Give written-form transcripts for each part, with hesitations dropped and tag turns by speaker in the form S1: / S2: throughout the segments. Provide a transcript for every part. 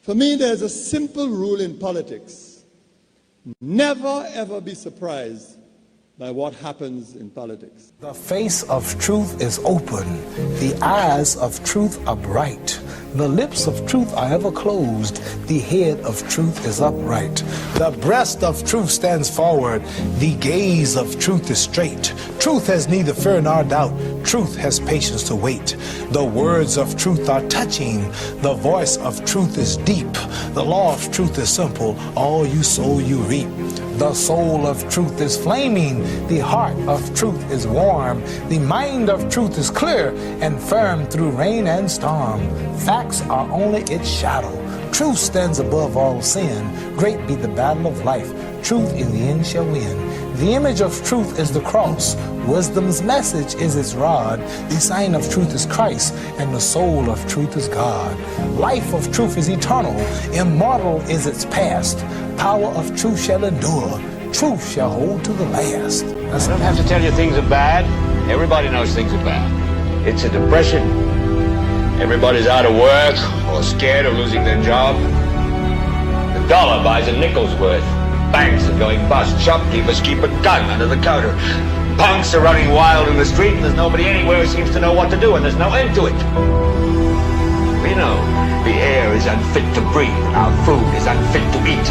S1: For me, there's a simple rule in politics. Never, ever be surprised by what happens in politics.
S2: The face of truth is open. The eyes of truth are bright. The lips of truth are ever closed. The head of truth is upright. The breast of truth stands forward. The gaze of truth is straight. Truth has neither fear nor doubt. Truth has patience to wait. The words of truth are touching. The voice of truth is deep. The law of truth is simple. All you sow, you reap. The soul of truth is flaming. The heart of truth is warm. The mind of truth is clear and firm through rain and storm. Facts are only its shadow. Truth stands above all sin. Great be the battle of life. Truth in the end shall win. The image of truth is the cross. Wisdom's message is its rod. The sign of truth is Christ, and the soul of truth is God. Life of truth is eternal. Immortal is its past. Power of truth shall endure. Truth shall hold to the last.
S3: I don't have to tell you things are bad. Everybody knows things are bad. It's a depression. Everybody's out of work or scared of losing their job. The dollar buys a nickel's worth. Banks are going bust. Shopkeepers keep a gun under the counter. Punks are running wild in the street, and there's nobody anywhere who seems to know what to do, and there's no end to it. We know the air is unfit to breathe, and our food is unfit to eat.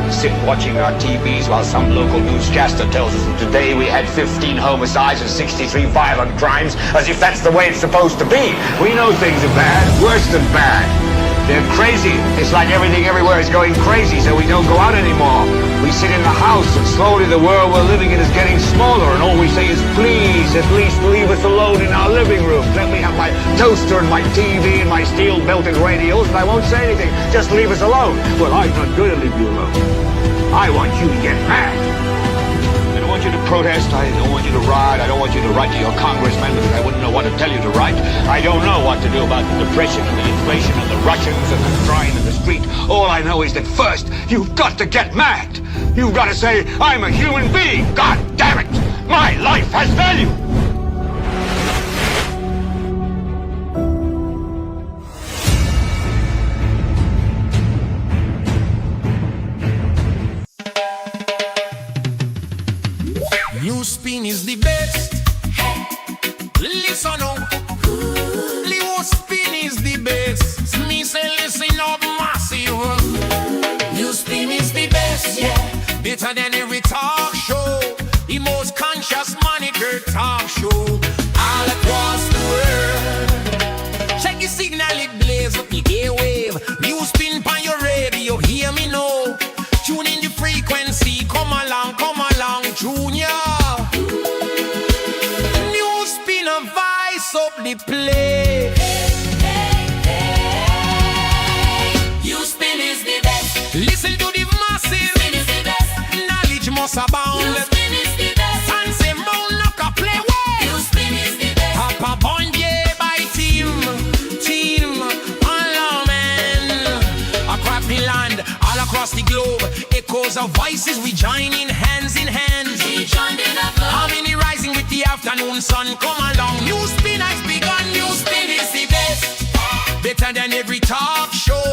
S3: We sit watching our TVs while some local newscaster tells us that today we had 15 homicides and 63 violent crimes, as if that's the way it's supposed to be. We know things are bad, worse than bad. They're crazy. It's like everything everywhere is going crazy, so we don't go out anymore. We sit in the house, and slowly the world we're living in is getting smaller, and all we say is, please, at least leave us alone in our living room. Let me have my toaster and my TV and my steel-belted radios, and I won't say anything. Just leave us alone. Well, I'm not going to leave you alone. I want you to get mad. I don't want you to protest. I don't want you to riot. I don't want you to write to your congressman because I wouldn't know what to tell you to write. I don't know what to do about the depression and the inflation and the Russians and the crying in the street. All I know is that first, you've got to get mad. You've got to say, I'm a human being. God damn it. My life has value.
S4: NewsSpin is the best. Listen up. NewsSpin is the best. Me say listen up massive. NewsSpin is the best, yeah. Better than every talk show. The most conscious monitor talk show all across the world. Check your signal, it blaze up your airwave. NewsSpin on your radio, hear me now. Tune in the frequency, come along, Junior. NewsSpin a vice up the place. NewsSpin is the best. Listen to the massive. NewsSpin is the best. Knowledge must abound. NewsSpin is the best. And say more knock a play well. NewsSpin is the best. Papa Bondier by team, all man. A crappy land all across the globe. Echoes of voices we join in hands in hand. Harmony rising with the afternoon sun. Come along, NewsSpin has begun. NewsSpin is the best. Better than every talk show.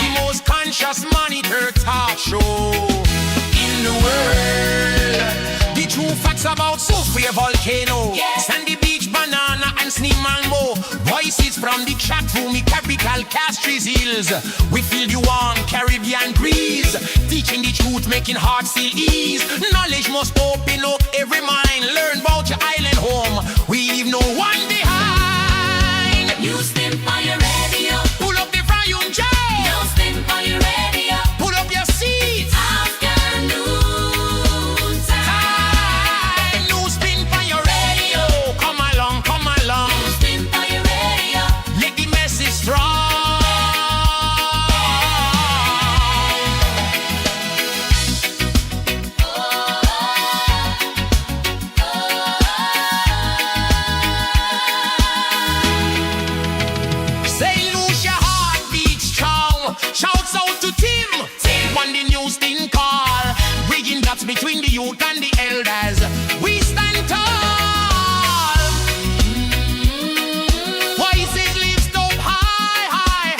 S4: The most conscious monitor talk show in the world. The true facts about Sophia volcano, Sandy Beach, banana and Sneem Mango. Voices from the chat room, the capital Castries Hills. We feel you on Caribbean breeze. Teaching the truth, making hearts feel ease. Knowledge must open up every mind. Learn about your island home. We leave no one behind. NewsSpin on your radio. Pull up the volume, Jay. NewsSpin on your radio. Pull up your seats. Afternoon time. NewsSpin on your radio. Come along. NewsSpin on your radio. Let the message strong. Say Lucia heart beats strong. Shouts out to Tim on the NewsSpin call. Bridging gaps between the youth and the elders. We stand tall. Voices lift up high.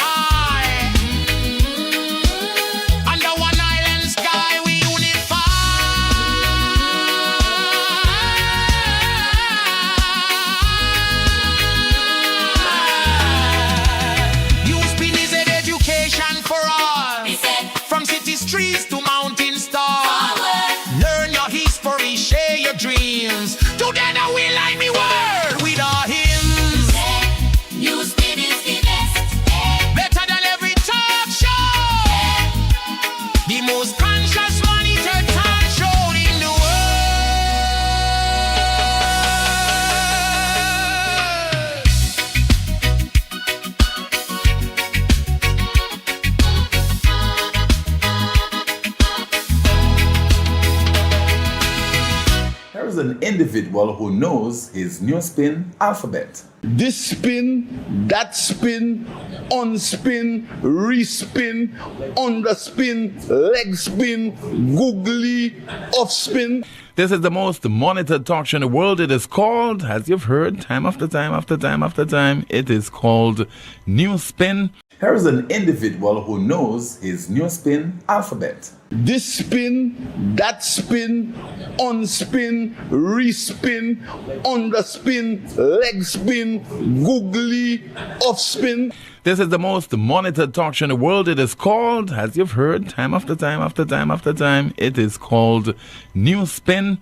S5: is an individual who knows his NewsSpin alphabet.
S6: This spin, that spin, unspin, respin, underspin, leg spin, googly, off spin.
S7: This is the most monitored talk show in the world. It is called, as you've heard, time after time after time after time, it is called NewsSpin.
S5: Here is an individual who knows his NewsSpin alphabet.
S6: This spin, that spin, unspin, respin, underspin, leg spin, googly, off spin.
S7: This is the most monitored talk show in the world. It is called, as you've heard, time after time after time after time, it is called NewsSpin.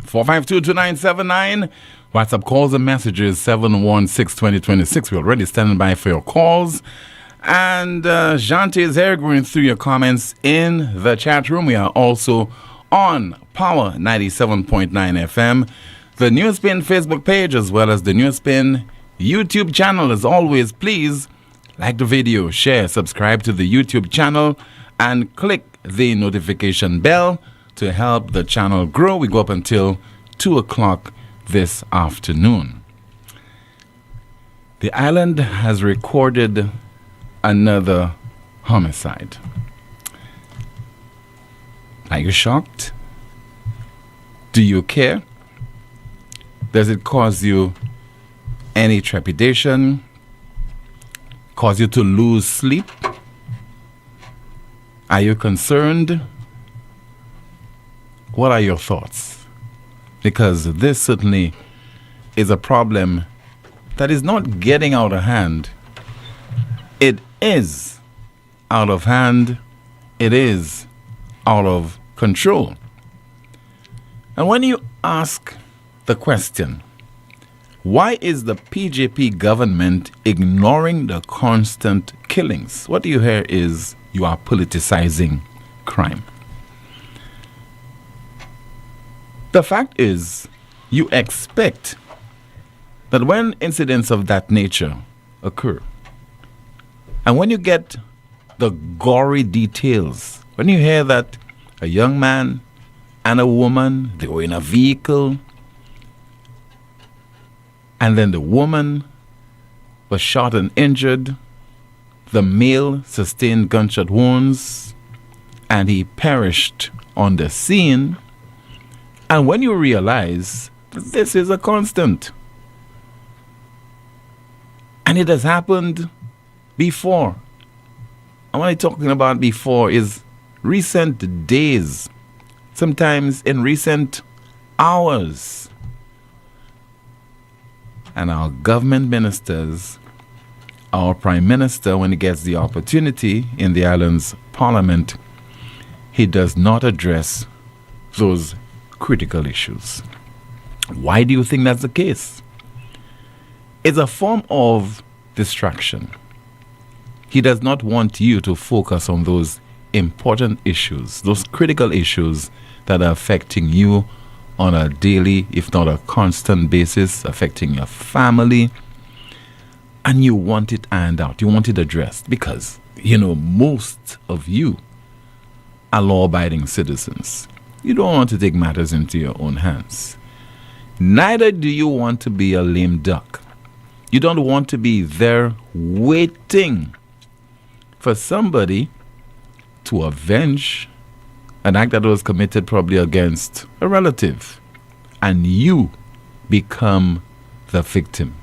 S7: 452-2979. WhatsApp calls and messages 716-2026. We're already standing by for your calls. And Jante is here going through your comments in the chat room. We are also on Power 97.9 FM, the NewsSpin Facebook page, as well as the NewsSpin YouTube channel. As always, please like the video, share, subscribe to the YouTube channel, and click the notification bell to help the channel grow. We go up until 2 o'clock this afternoon. The island has recorded another homicide. Are you shocked? Do you care? Does it cause you any trepidation? Cause you to lose sleep? Are you concerned? What are your thoughts? Because this certainly is a problem that is not getting out of hand. It is out of hand. It is out of control. And when you ask the question, why is the PJP government ignoring the constant killings? What you hear is you are politicizing crime. The fact is, you expect that when incidents of that nature occur, and when you get the gory details, when you hear that a young man and a woman, they were in a vehicle, and then the woman was shot and injured, the male sustained gunshot wounds, and he perished on the scene. And when you realize that this is a constant, and it has happened before, and what I'm talking about before is recent days, sometimes in recent hours. And our government ministers, our prime minister, when he gets the opportunity in the island's parliament, he does not address those critical issues. Why do you think that's the case? It's a form of distraction. He does not want you to focus on those important issues, those critical issues that are affecting you on a daily, if not a constant basis, affecting your family. And you want it ironed out. You want it addressed because, most of you are law-abiding citizens. You don't want to take matters into your own hands. Neither do you want to be a lame duck. You don't want to be there waiting for somebody to avenge an act that was committed probably against a relative, and you become the victim.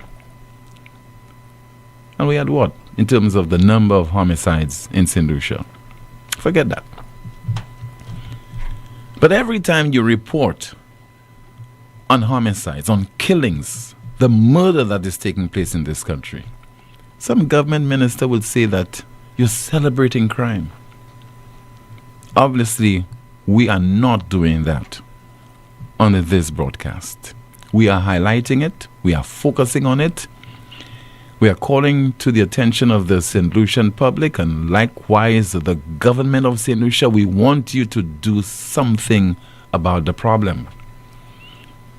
S7: And we had what in terms of the number of homicides in St. Lucia? Forget that. But every time you report on homicides, on killings, the murder that is taking place in this country, some government minister will say that you're celebrating crime. Obviously, we are not doing that on this broadcast. We are highlighting it. We are focusing on it. We are calling to the attention of the St. Lucian public and likewise the government of St. Lucia. We want you to do something about the problem.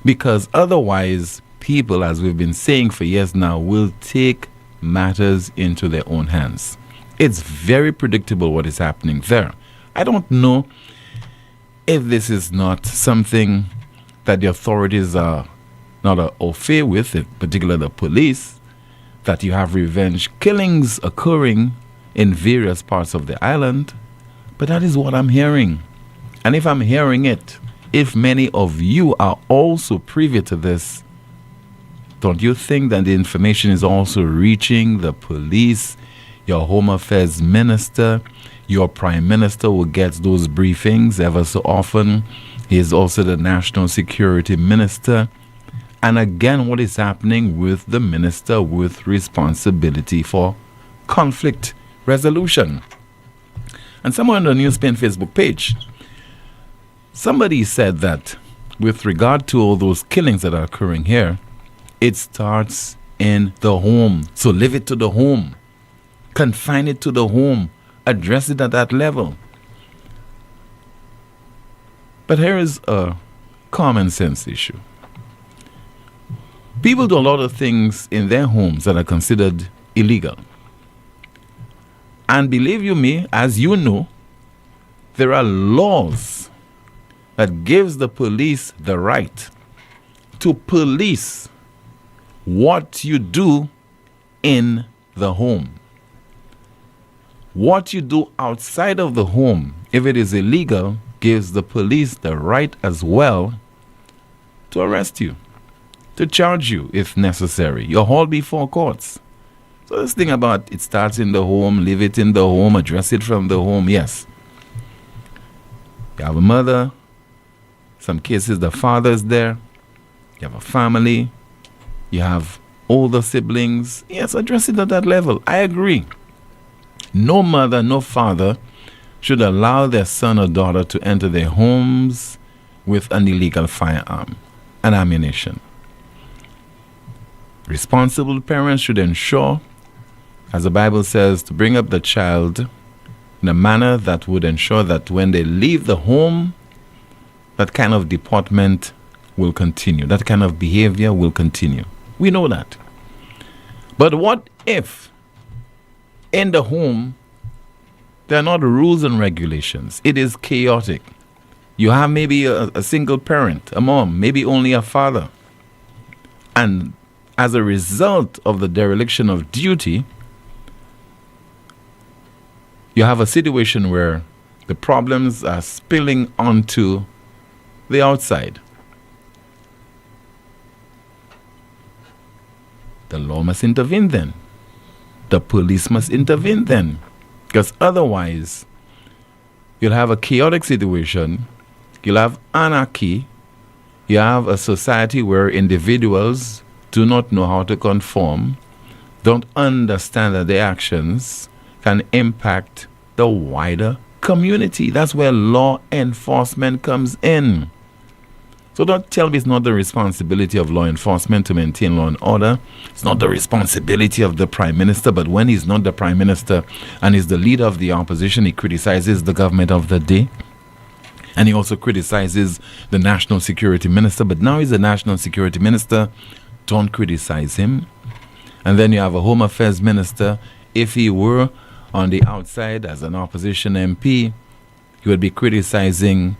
S7: Because otherwise, people, as we've been saying for years now, will take matters into their own hands. It's very predictable what is happening there. I don't know if this is not something that the authorities are not au fait with, in particular the police, that you have revenge killings occurring in various parts of the island. But that is what I'm hearing. And if I'm hearing it, if many of you are also privy to this, don't you think that the information is also reaching the police, your Home Affairs Minister, your Prime Minister who gets those briefings ever so often? He is also the National Security Minister. And again, what is happening with the minister with responsibility for conflict resolution? And somewhere on the NewsSpin Facebook page, somebody said that with regard to all those killings that are occurring here, it starts in the home. So leave it to the home. Confine it to the home. Address it at that level. But here is a common sense issue. People do a lot of things in their homes that are considered illegal. And believe you me, as you know, there are laws that gives the police the right to police what you do in the home. What you do outside of the home, if it is illegal, gives the police the right as well to arrest you, to charge you if necessary. You're hauled before courts. So this thing about it starts in the home, leave it in the home, address it from the home, yes. You have a mother, some cases the father is there, you have a family, you have older siblings, yes, address it at that level. I agree. No mother, no father should allow their son or daughter to enter their homes with an illegal firearm and ammunition. Responsible parents should ensure, as the Bible says, to bring up the child in a manner that would ensure that when they leave the home, that kind of deportment will continue. That kind of behavior will continue. We know that. But what if in the home there are not rules and regulations? It is chaotic. You have maybe a single parent, a mom, maybe only a father. And as a result of the dereliction of duty, you have a situation where the problems are spilling onto the outside. The law must intervene then. The police must intervene then. Because otherwise, you'll have a chaotic situation. You'll have anarchy. You have a society where individuals do not know how to conform, don't understand that their actions can impact the wider community. That's where law enforcement comes in. So don't tell me it's not the responsibility of law enforcement to maintain law and order. It's not the responsibility of the Prime Minister, but when he's not the Prime Minister and is the leader of the opposition, he criticizes the government of the day. And he also criticizes the National Security Minister, but now he's the National Security Minister. Don't criticize him. And then you have a Home Affairs Minister. If he were on the outside as an opposition MP, he would be criticizing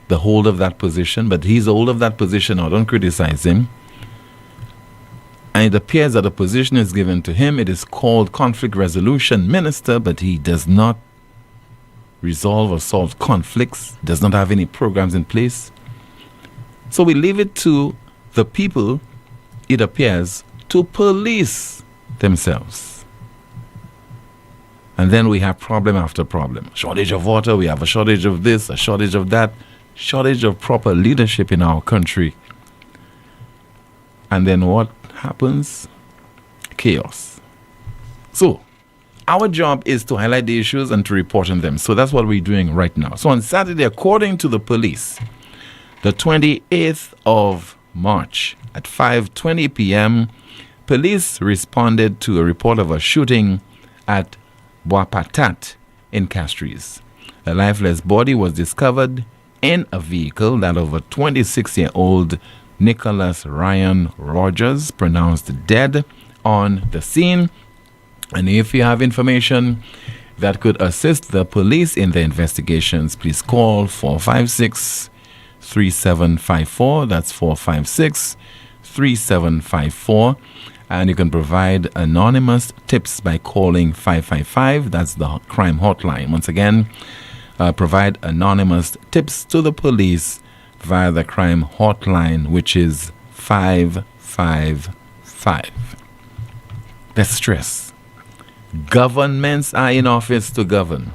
S7: the hold of that position, but he's the hold of that position now. Don't criticize him. And it appears that a position is given to him. It is called Conflict Resolution Minister, but he does not resolve or solve conflicts, does not have any programs in place. So we leave it to the people, it appears, to police themselves. And then we have problem after problem. Shortage of water, we have a shortage of this, a shortage of that, shortage of proper leadership in our country. And then what happens? Chaos. So, our job is to highlight the issues and to report on them. So that's what we're doing right now. So on Saturday, according to the police, the 28th of March at 5:20 p.m., police responded to a report of a shooting at Boapatat in Castries. A lifeless body was discovered in a vehicle, that of a 26-year-old Nicholas Ryan Rogers, pronounced dead on the scene. And if you have information that could assist the police in their investigations, please call 456 3754. That's 456-3754. And you can provide anonymous tips by calling 555. That's the crime hotline. Once again, provide anonymous tips to the police via the crime hotline, which is 555. Let's stress. Governments are in office to govern.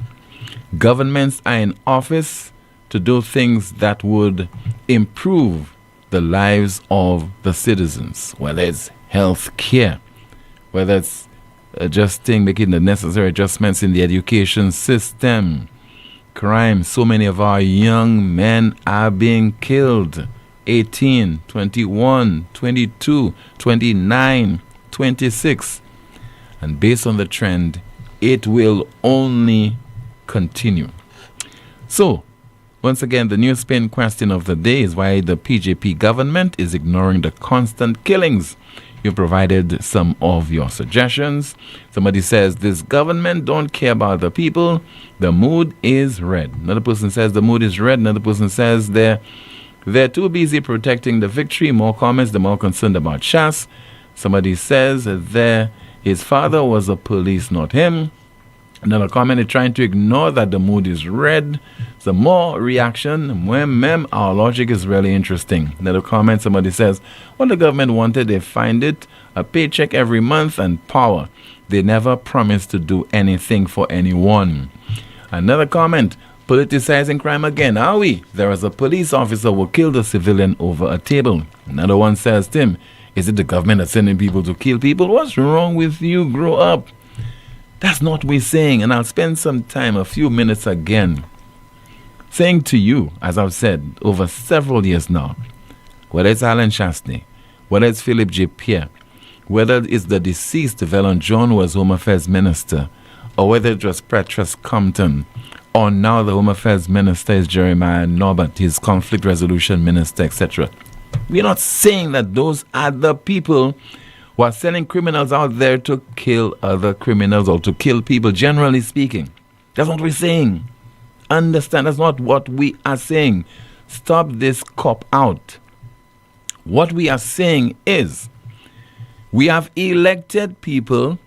S7: Governments are in office to do things that would improve the lives of the citizens, whether it's health care, whether it's making the necessary adjustments in the education system. Crime, so many of our young men are being killed. 18, 21, 22, 29, 26. And based on the trend, it will only continue. So, once again, the NewsSpin question of the day is why the PJP government is ignoring the constant killings. You provided some of your suggestions. Somebody says, this government don't care about the people. The mood is red. Another person says the mood is red. Another person says they're too busy protecting the victory. More comments, they're more concerned about Shas. Somebody says his father was a police, not him. Another comment is trying to ignore that the mood is red. Some more reaction. Our logic is really interesting. Another comment, somebody says, what the government wanted, they find it. A paycheck every month and power. They never promised to do anything for anyone. Another comment, politicizing crime again. Are we? There is a police officer who killed a civilian over a table. Another one says, Tim, is it the government that's sending people to kill people? What's wrong with you? Grow up. That's not what we're saying. And I'll spend some time, a few minutes again, saying to you, as I've said over several years now, whether it's Alan Chastney, whether it's Philip J. Pierre, whether it's the deceased Velon John, who was Home Affairs Minister, or whether it was Petrus Compton, or now the Home Affairs Minister is Jeremiah Norbert, his conflict resolution minister, etc. We're not saying that those are the people who are sending criminals out there to kill other criminals or to kill people, generally speaking. That's what we're saying. Understand, that's not what we are saying. Stop this cop out. What we are saying is, we have elected people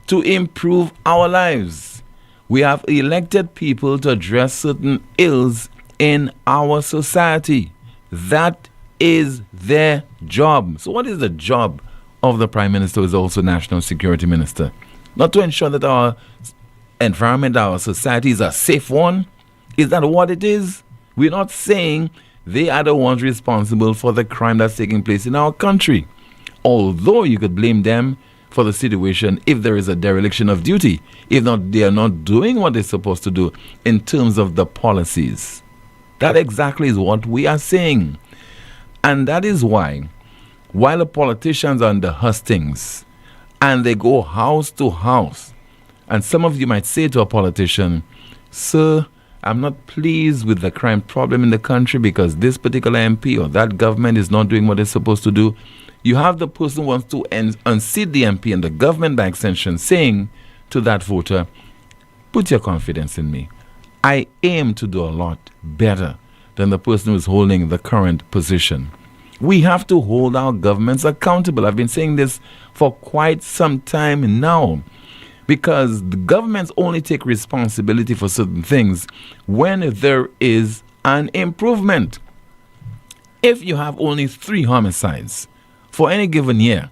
S7: to improve our lives. We have elected people to address certain ills in our society. That is their job. So what is the job of the Prime Minister, who is also National Security Minister? Not to ensure that our environment, our society is a safe one. Is that what it is? We're not saying they are the ones responsible for the crime that's taking place in our country. Although you could blame them for the situation if there is a dereliction of duty, if not, they are not doing what they're supposed to do in terms of the policies. That exactly is what we are saying. And that is why, while the politicians are under hustings and they go house to house, and some of you might say to a politician, sir, I'm not pleased with the crime problem in the country because this particular MP or that government is not doing what they're supposed to do. You have the person who wants to unseat the MP and the government by extension saying to that voter, put your confidence in me. I aim to do a lot better than the person who is holding the current position. We have to hold our governments accountable. I've been saying this for quite some time now, because the governments only take responsibility for certain things when there is an improvement. If you have only 3 homicides for any given year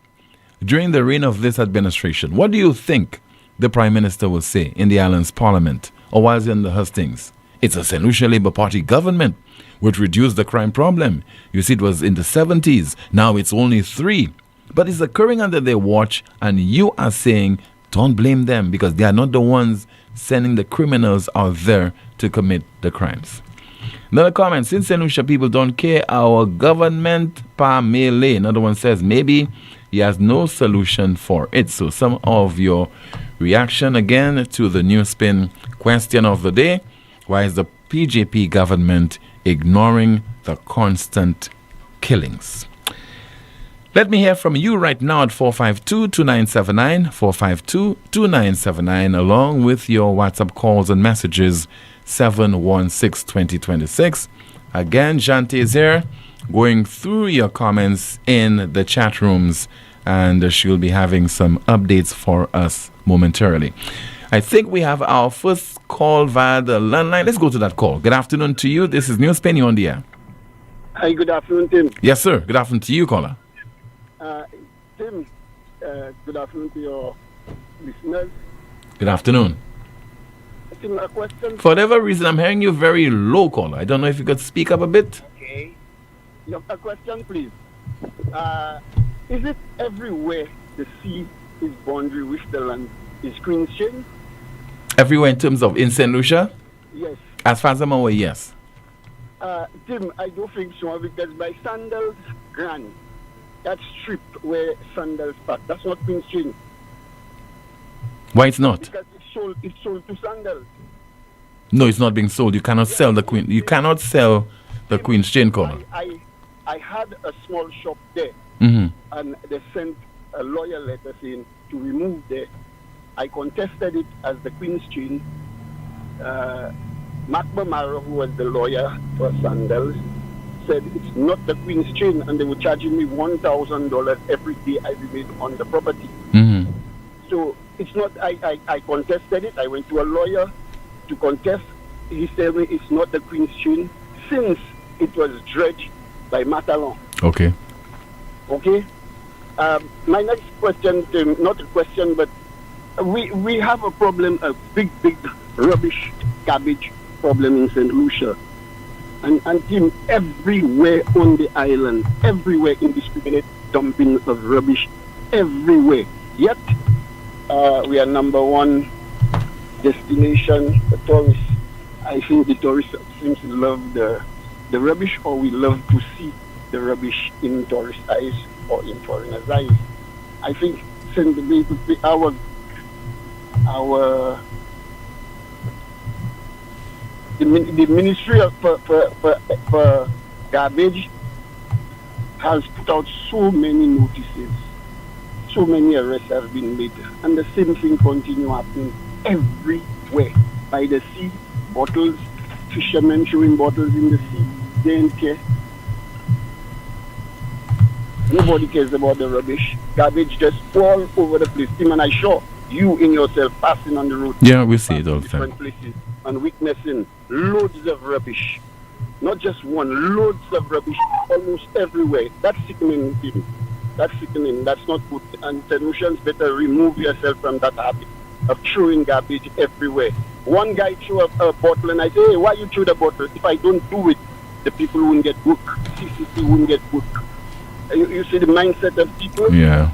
S7: during the reign of this administration, what do you think the Prime Minister will say in the Islands Parliament or while he's in the hustings? It's a St. Lucia Labour Party government which reduced the crime problem. You see, it was in the 70s. Now it's only 3. But it's occurring under their watch, and you are saying, don't blame them because they are not the ones sending the criminals out there to commit the crimes. Another comment, since St. Lucia people don't care, our government pa melee. Another one says, maybe he has no solution for it. So some of your reaction again to the NewsSpin question of the day. Why is the PJP government ignoring the constant killings? Let me hear from you right now at 452-2979, 452-2979, along with your WhatsApp calls and messages, 716-2026, Again, Jante is here going through your comments in the chat rooms, and she'll be having some updates for us momentarily. I think we have our first call via the landline. Let's go to that call. Good afternoon to you. This is NewsSpin, you're on the air.
S8: Hi, good afternoon, Tim.
S7: Yes, sir. Good afternoon to you, caller.
S8: Tim, good afternoon to your listeners.
S7: Good afternoon.
S8: Tim, a question.
S7: For whatever reason, I'm hearing you very low, caller. I don't know if you could speak up a bit.
S8: Okay. You have a question, please. Is it everywhere the sea is boundary with the land is Queen's Chain?
S7: Everywhere in terms of in St. Lucia?
S8: Yes.
S7: As far as I'm aware, yes.
S8: Tim, I don't think so, because by Sandals Grand, that strip where Sandals park, that's not Queen's Chain.
S7: Why it's not?
S8: Because it's sold to Sandals.
S7: No, it's not being sold. You cannot sell the Queen. You cannot sell the Queen's Chain, caller.
S8: I had a small shop there, and they sent a lawyer letter saying to remove there. I contested it as the Queen's Chain. Mark Bamara, who was the lawyer for Sandals, said it's not the Queen's Chain, and they were charging me $1,000 every day I remained on the property. So it's not. I contested it. I went to a lawyer to contest. He said me it's not the Queen's Chain since it was dredged by Matalon.
S7: Okay.
S8: Okay. My next question, Tim, not a question, but we have a problem, a big rubbish, garbage problem in St. Lucia. And Tim, everywhere on the island, everywhere indiscriminate dumping of rubbish, everywhere. Yet, we are number one destination for tourists. I think the tourists seem to love the rubbish, or we love to see the rubbish in tourist eyes or in foreigners' eyes. I think since the Ministry of for Garbage has put out so many notices, so many arrests have been made, and the same thing continue happening everywhere. By the sea, bottles, fishermen throwing bottles in the sea, they don't care. Nobody cares about the rubbish. Garbage just all over the place. Tim, and I sure you in yourself passing on the road.
S7: Yeah, we see it all the time.
S8: Different places and witnessing loads of rubbish. Not just one, loads of rubbish almost everywhere. That's sickening, Tim. That's sickening. That's not good. And Lucians better remove yourself from that habit of throwing garbage everywhere. One guy threw a bottle, and I say, hey, why you threw the bottle? If I don't do it, the people won't get booked. CCC won't get booked. You see the mindset of people?
S7: Yeah.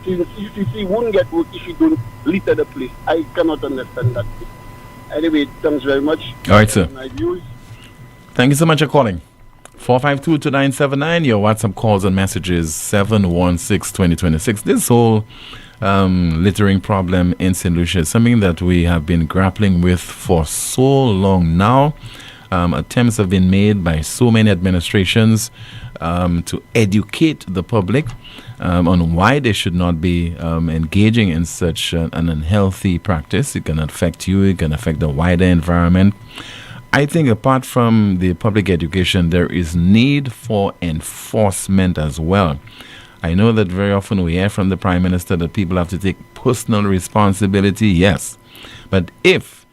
S8: CCC won't get booked if you don't litter the place. I cannot understand that. Anyway, thanks very much.
S7: All right, sir.
S8: My views.
S7: Thank you so much for calling. 452-2979, your WhatsApp calls and messages 716-2026. This whole littering problem in St. Lucia is something that we have been grappling with for so long now. Attempts have been made by so many administrations to educate the public on why they should not be engaging in such an unhealthy practice. It can affect you, it can affect the wider environment. I think apart from the public education, there is need for enforcement as well. I know that very often we hear from the Prime Minister that people have to take personal responsibility, yes. But if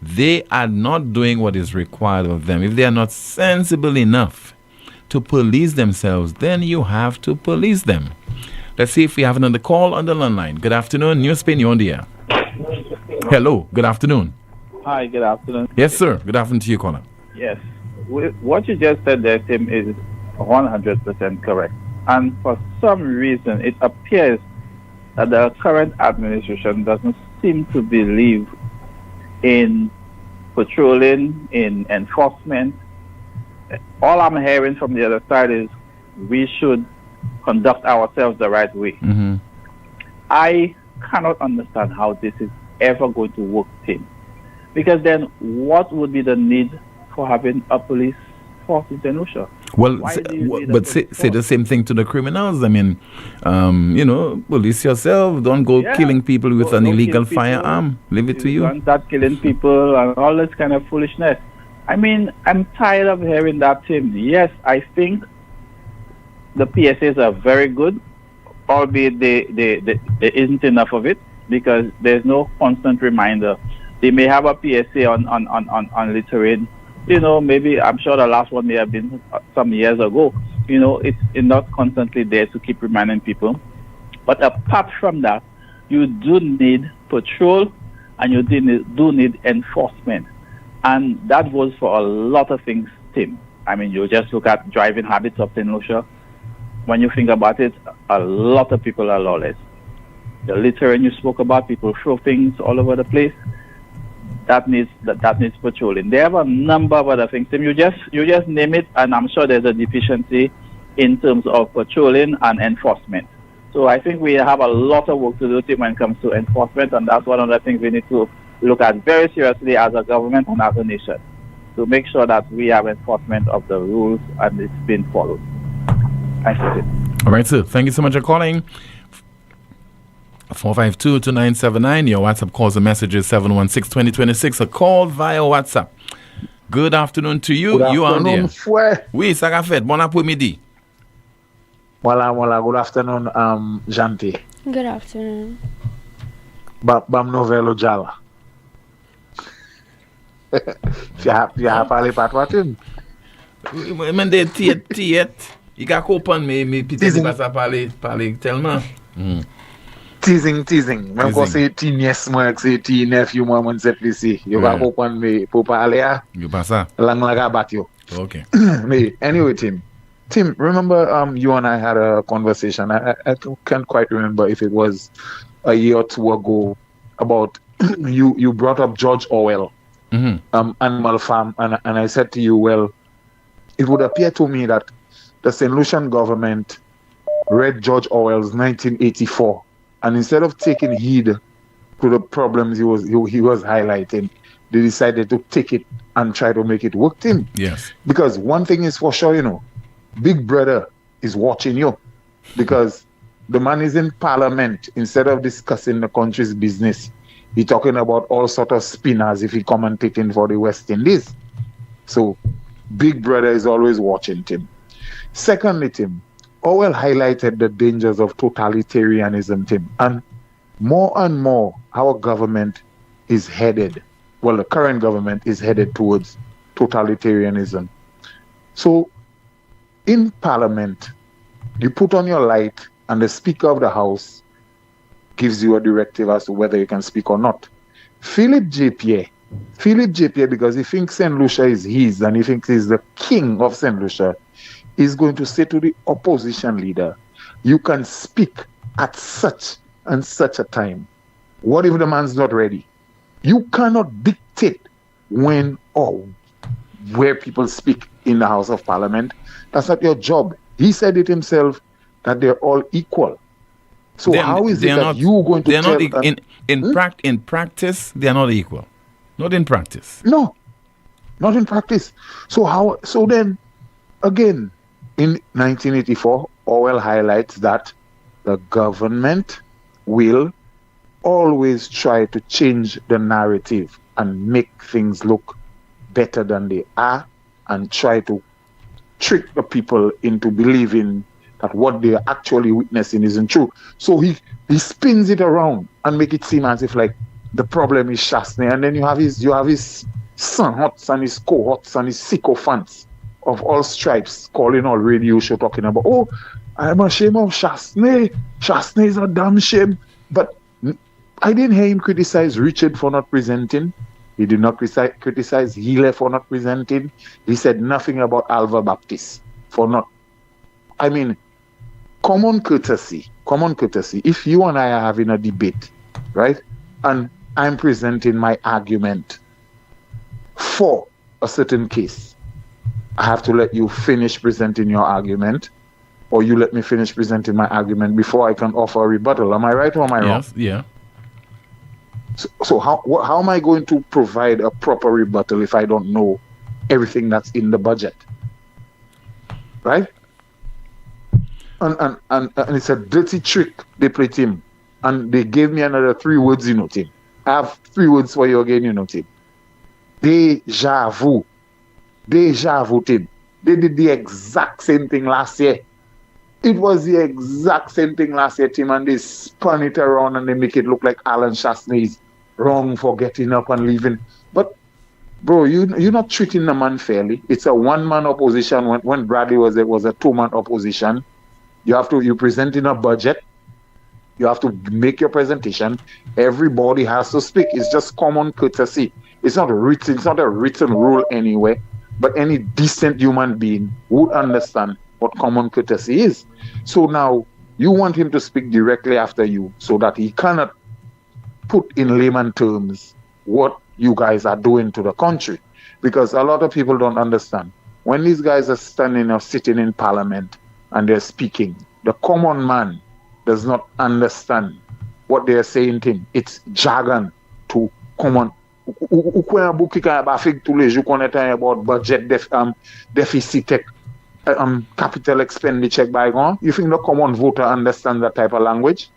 S7: they are not doing what is required of them, if they are not sensible enough to police themselves, then you have to police them. Let's see if we have another call on the landline. Good afternoon, NewsSpin, you're on the air. Hello, good afternoon.
S9: Hi, good afternoon.
S7: Yes, sir. Good afternoon to you, caller.
S9: Yes. What you just said there, Tim, is 100% correct. And for some reason, it appears that the current administration doesn't seem to believe in patrolling, in enforcement. All I'm hearing from the other side is we should conduct ourselves the right way.
S7: Mm-hmm.
S9: I cannot understand how this is ever going to work, Tim. Because then what would be the need for having a police force in St. Lucia?
S7: Well, say the same thing to the criminals. I mean, police yourself. Don't go killing people with an illegal firearm. Leave it to you.
S9: Don't start killing people and all this kind of foolishness. I mean, I'm tired of hearing that, Tim. Yes, I think the PSAs are very good, albeit there isn't enough of it because there's no constant reminder. They may have a PSA on littering. You know, maybe I'm sure the last one may have been some years ago. You know, it's not constantly there to keep reminding people. But apart from that, you do need patrol and you do need enforcement. And that goes for a lot of things, Tim. I mean, you just look at driving habits of St. Lucia. When you think about it, a lot of people are lawless. The littering you spoke about, people throw things all over the place. That needs patrolling. They have a number of other things, Tim. You just name it, and I'm sure there's a deficiency in terms of patrolling and enforcement. So I think we have a lot of work to do, Tim, when it comes to enforcement, and that's one of the things we need to look at very seriously as a government and as a nation to make sure that we have enforcement of the rules and it's being followed. Thanks, Tim.
S7: All right, sir. Thank you so much for calling. 452-2979. Your WhatsApp calls and messages 716-2026. A call via WhatsApp. Good afternoon to you.
S10: Good
S7: you
S10: afternoon,
S7: on there. Oui, ça va fait. Bon après-midi.
S10: Voilà. Good afternoon, Janti.
S11: Good afternoon.
S10: Bam novelo jala. Fiha parler patois, Tim.
S7: Men de tiet. Il ka comprendre mais peut-être pas ça parler tellement.
S10: Teasing. Même quand c'est ti nièce moi, c'est ti nephew moi mon set ici. Yo va comprendre mais pour parler à.
S7: Yo pas ça.
S10: Lang la bat yo.
S7: Okay.
S10: Anyway, Tim, remember you and I had a conversation. I can't quite remember if it was a year or two ago about you brought up George Orwell, Animal Farm, and I said to you, well, it would appear to me that the St. Lucian government read George Orwell's 1984, and instead of taking heed to the problems he was highlighting, they decided to take it and try to make it work, Tim.
S7: Yes.
S10: Because one thing is for sure, you know, Big Brother is watching you, because the man is in Parliament. Instead of discussing the country's business, he's talking about all sort of spinners if he commentating for the West Indies. So Big Brother is always watching Tim. Secondly, Tim, Orwell highlighted the dangers of totalitarianism, Tim, and more our government is headed, well, the current government is headed towards totalitarianism. So in Parliament, you put on your light and the Speaker of the House gives you a directive as to whether you can speak or not. Philip J. Pierre, because he thinks St. Lucia is his and he thinks he's the king of St. Lucia, is going to say to the opposition leader, you can speak at such and such a time. What if the man's not ready? You cannot dictate when or where people speak in the House of Parliament. That's not your job. He said it himself that they're all equal. So how is it that you're going to tell...
S7: In practice, they are not equal. Not in practice.
S10: No, not in practice. So then, again, in 1984, Orwell highlights that the government will always try to change the narrative and make things look better than they are and try to trick the people into believing that what they are actually witnessing isn't true. So he spins it around and make it seem as if like the problem is Shastney, and then you have his son-hots and his cohorts and his sycophants of all stripes calling all radio show talking about, oh, I'm ashamed of Shastney. Shastney is a damn shame. But I didn't hear him criticize Richard for not presenting. He did not criticize Healy for not presenting. He said nothing about Alva Baptist for not. I mean, common courtesy. If you and I are having a debate, right, and I'm presenting my argument for a certain case, I have to let you finish presenting your argument, or you let me finish presenting my argument before I can offer a rebuttal. Am I right or am I wrong?
S7: Yes, yeah.
S10: So how am I going to provide a proper rebuttal if I don't know everything that's in the budget? Right? And it's a dirty trick they played, Tim. And they gave me another 3 words, Tim. I have 3 words for you again, Tim. Deja vu. Deja vu, Tim. They did the exact same thing last year. It was the exact same thing last year, Tim, and they spun it around and they make it look like Alan Shastney is wrong for getting up and leaving. But, bro, you're not treating the man fairly. It's a one-man opposition. When Bradley was there, it was a two-man opposition. You present in a budget. You have to make your presentation. Everybody has to speak. It's just common courtesy. It's not a written rule anyway. But any decent human being would understand what common courtesy is. So now you want him to speak directly after you so that he cannot put in layman terms what you guys are doing to the country. Because a lot of people don't understand. When these guys are standing or sitting in parliament and they're speaking, the common man does not understand what they're saying to him. It's jargon to common. About budget deficit, capital expenditure by gone. You think the common voter understands that type of language?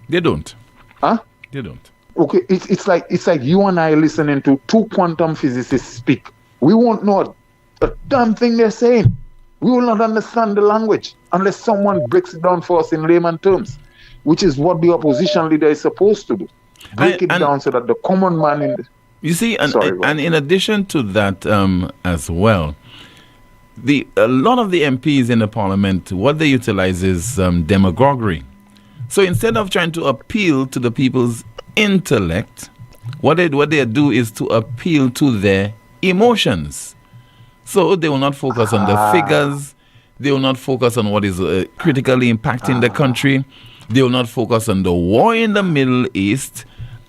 S7: They don't.
S10: Huh?
S7: They don't.
S10: Okay, it's like you and I listening to two quantum physicists speak. We won't know a damn thing they're saying. We will not understand the language unless someone breaks it down for us in layman terms, which is what the opposition leader is supposed to do. Break it down so that the common man in the...
S7: You see, and in addition to that as well, a lot of the MPs in the parliament, what they utilize is demagoguery. So instead of trying to appeal to the people's intellect, what they do is to appeal to their emotions. So they will not focus on the figures. They will not focus on what is critically impacting the country. They will not focus on the war in the Middle East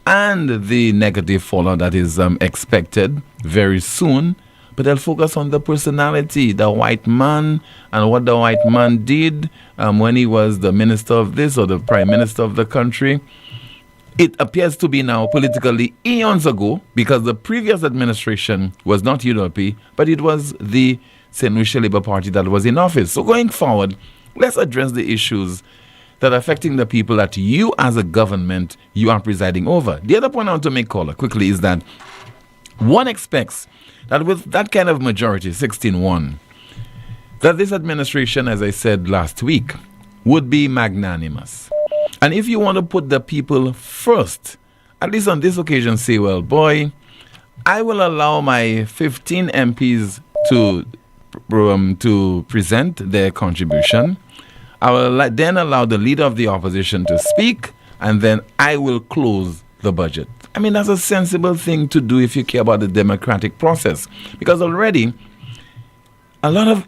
S7: and the negative fallout that is expected very soon. But they'll focus on the personality, the white man, and what the white man did when he was the minister of this or the prime minister of the country. It appears to be now politically eons ago, because the previous administration was not UNP, but it was the St. Lucia Labour Party that was in office. So going forward, let's address the issues that are affecting the people that you as a government, you are presiding over. The other point I want to make, caller, quickly, is that one expects that with that kind of majority, 16-1, that this administration, as I said last week, would be magnanimous. And if you want to put the people first, at least on this occasion, say, well, boy, I will allow my 15 MPs to present their contribution. I will then allow the leader of the opposition to speak, and then I will close the budget. I mean, that's a sensible thing to do if you care about the democratic process. Because already, a lot of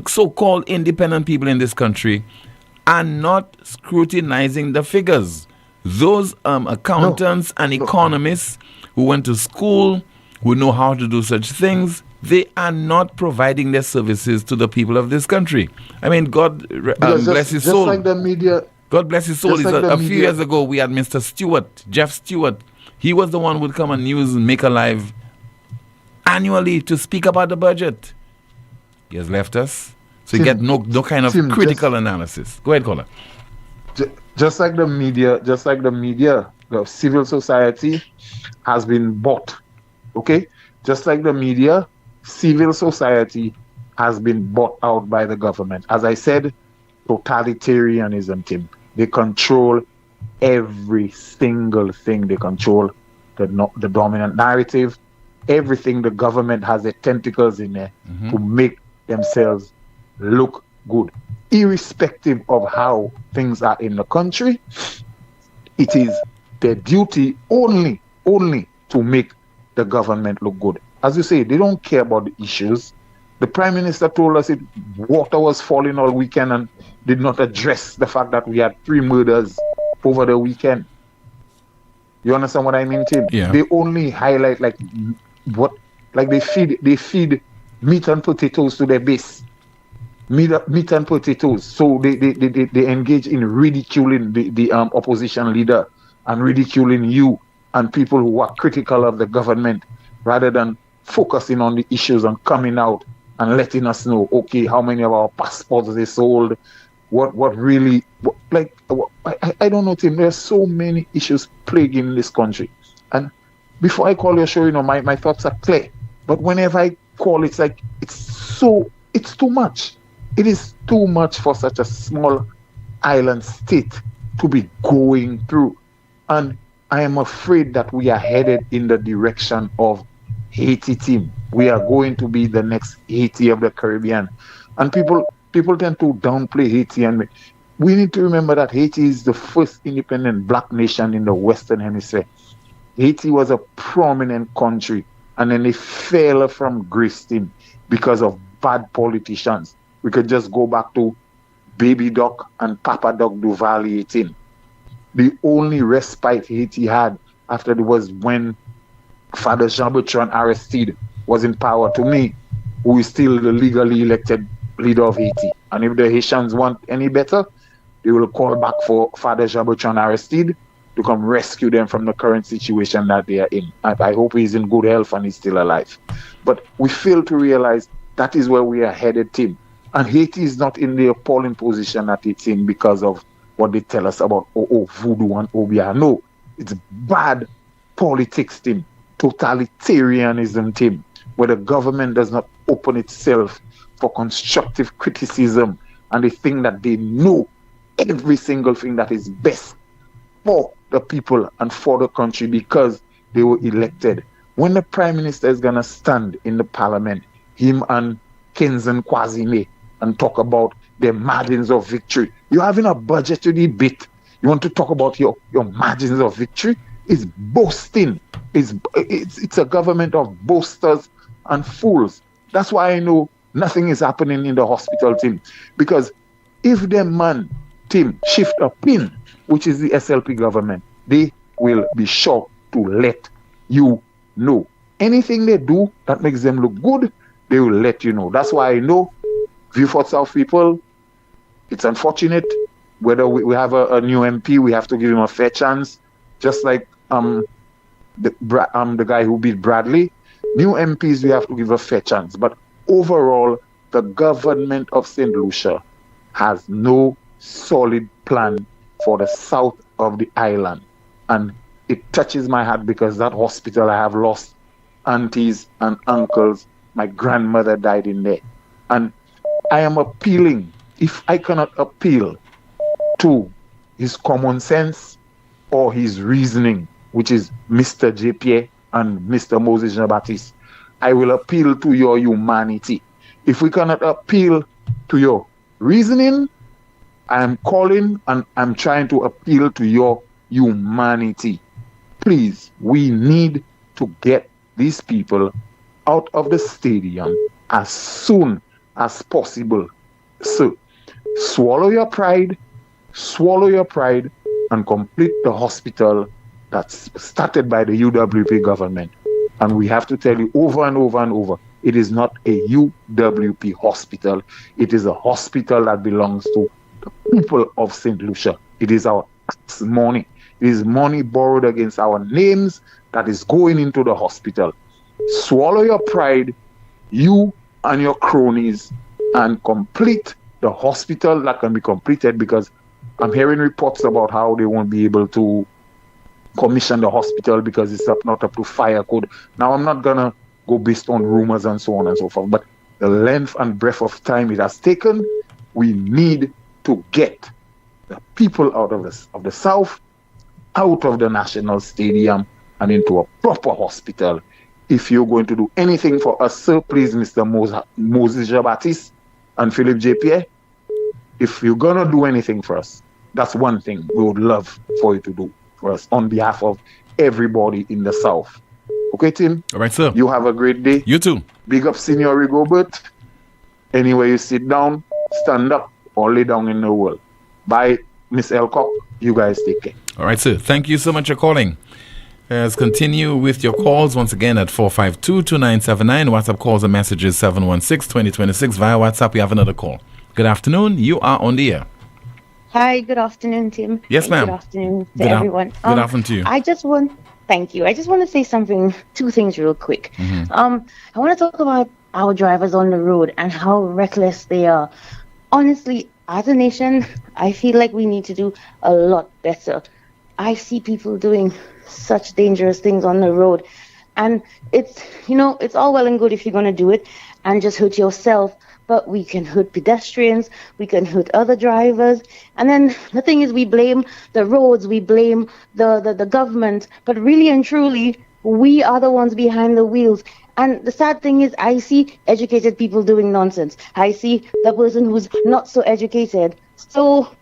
S7: so-called independent people in this country are not scrutinizing the figures. Those accountants and economists who went to school, who know how to do such things, they are not providing their services to the people of this country. I mean, God bless his soul.
S10: Just like the media.
S7: God bless his soul. A few years ago, we had Mr. Stewart, Jeff Stewart. He was the one who would come on News and Make Alive annually to speak about the budget. He has left us. So you get no kind of critical analysis. Go ahead, caller.
S10: Just like the media, the civil society has been bought. Okay? Just like the media, civil society has been bought out by the government. As I said, totalitarianism, Tim. They control every single thing. They control the dominant narrative. Everything. The government has their tentacles in there to make themselves look good. Irrespective of how things are in the country, it is their duty only to make the government look good. As you say, they don't care about the issues. The Prime Minister told us water was falling all weekend and did not address the fact that we had 3 murders over the weekend. You understand what I mean, Tim?
S7: Yeah.
S10: They only highlight they feed meat and potatoes to their base. Meat and potatoes. So they engage in ridiculing the opposition leader and ridiculing you and people who are critical of the government, rather than focusing on the issues and coming out and letting us know, okay, how many of our passports they sold, I don't know, Tim. There are so many issues plaguing this country. And before I call your show, my thoughts are clear. But whenever I call, it's like it's too much. It is too much for such a small island state to be going through. And I am afraid that we are headed in the direction of Haiti team. We are going to be the next Haiti of the Caribbean. And people tend to downplay Haiti, and we need to remember that Haiti is the first independent black nation in the Western Hemisphere. Haiti was a prominent country, and then they fell from grace team because of bad politicians. We could just go back to Baby Doc and Papa Doc Duvalier team. The only respite Haiti had after it was when Father Jean-Bertrand Aristide was in power, to me, who is still the legally elected leader of Haiti. And if the Haitians want any better, they will call back for Father Jean-Bertrand Aristide to come rescue them from the current situation that they are in. I hope he's in good health and he's still alive. But we fail to realize that is where we are headed, Tim. And Haiti is not in the appalling position that it's in because of what they tell us about voodoo and Obia. No, it's bad politics, Tim. Totalitarianism, Tim, where the government does not open itself for constructive criticism, and they think that they know every single thing that is best for the people and for the country because they were elected. When the Prime Minister is going to stand in the Parliament, him and Kenzen Kwazime, and talk about their margins of victory. You're having a budgetary debate. You want to talk about your margins of victory? It's boasting. It's a government of boasters and fools. That's why I know nothing is happening in the hospital, team. Because if the man, team, shift a pin, which is the SLP government, they will be sure to let you know. Anything they do that makes them look good, they will let you know. That's why I know Vieux-Fort South people, it's unfortunate. Whether we have a new MP, we have to give him a fair chance. Just like the guy who beat Bradley. New MPs, we have to give a fair chance. But overall, the government of St. Lucia has no solid plan for the south of the island. And it touches my heart because that hospital, I have lost aunties and uncles. My grandmother died in there. And I am appealing, if I cannot appeal to his common sense or his reasoning, which is Mr. JP and Mr. Moses Jean-Baptiste, I will appeal to your humanity. If we cannot appeal to your reasoning, I am calling and I'm trying to appeal to your humanity. Please, we need to get these people out of the stadium as soon as possible. So, swallow your pride, and complete the hospital that's started by the UWP government. And we have to tell you over and over and over, it is not a UWP hospital. It is a hospital that belongs to the people of St. Lucia. It is our tax money. It is money borrowed against our names that is going into the hospital. Swallow your pride, you and your cronies, and complete the hospital that can be completed, because I'm hearing reports about how they won't be able to commission the hospital because it's not up to fire code. Now, I'm not going to go based on rumors and so on and so forth, but the length and breadth of time it has taken, we need to get the people out of the South, out of the National Stadium, and into a proper hospital. If you're going to do anything for us, sir, please, Mr. Moses Jean-Baptiste and Philip J. Pierre, if you're going to do anything for us, that's one thing we would love for you to do for us on behalf of everybody in the South. Okay, Tim?
S7: All right, sir.
S10: You have a great day.
S7: You too.
S10: Big up, Senior Rigobert. Anywhere you sit down, stand up, or lay down in the world. Bye, Miss Elcock. You guys take care.
S7: All right, sir. Thank you so much for calling. Let's continue with your calls once again at 452-2979. WhatsApp calls and messages 716-2026. Via WhatsApp, we have another call. Good afternoon. You are on the air.
S11: Hi, good afternoon, Tim.
S7: Yes, ma'am.
S11: Good afternoon to everyone.
S7: Good afternoon to you.
S11: Thank you. I just want to say two things real quick.
S7: Mm-hmm.
S11: I want to talk about our drivers on the road and how reckless they are. Honestly, as a nation, I feel like we need to do a lot better. I see people doing such dangerous things on the road, And it's, it's all well and good if you're going to do it and just hurt yourself, but we can hurt pedestrians, we can hurt other drivers. And then the thing is, we blame the roads, we blame the government, but really and truly, we are the ones behind the wheels. And the sad thing is, I see educated people doing nonsense. I see the person who's not so educated. So,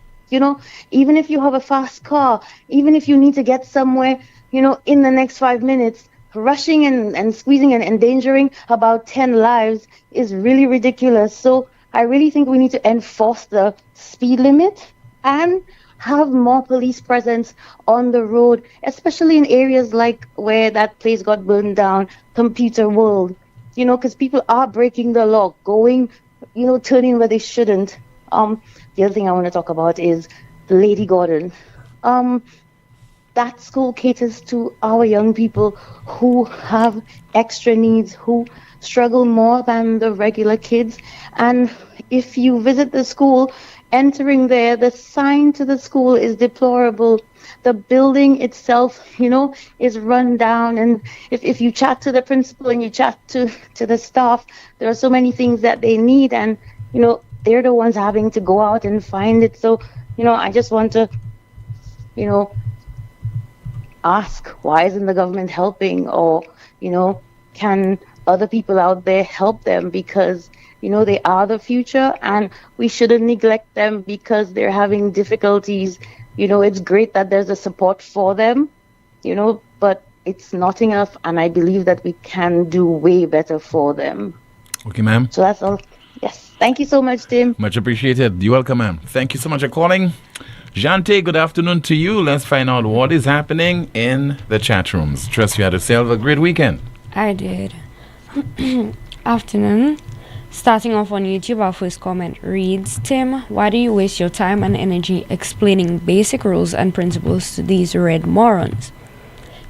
S11: even if you have a fast car, even if you need to get somewhere, in the next 5 minutes, rushing and squeezing and endangering about 10 lives is really ridiculous. So I really think we need to enforce the speed limit and have more police presence on the road, especially in areas like where that place got burned down, Computer World, because people are breaking the law, going, turning where they shouldn't. The other thing I want to talk about is Lady Gordon. That school caters to our young people who have extra needs, who struggle more than the regular kids. And if you visit the school, entering there, the sign to the school is deplorable. The building itself, is run down. And if you chat to the principal and you chat to the staff, there are so many things that they need. And, they're the ones having to go out and find it. So, I just want to, ask, why isn't the government helping? Or, can other people out there help them? Because, they are the future and we shouldn't neglect them because they're having difficulties. It's great that there's a support for them, but it's not enough. And I believe that we can do way better for them.
S7: Okay, ma'am.
S11: So that's all. Yes. Thank you so much, Tim.
S7: Much appreciated. You're welcome, ma'am. Thank you so much for calling. Jante, good afternoon to you. Let's find out what is happening in the chat rooms. Trust you had yourself a great weekend.
S12: I did. Afternoon. Starting off on YouTube, our first comment reads, Tim, why do you waste your time and energy explaining basic rules and principles to these red morons?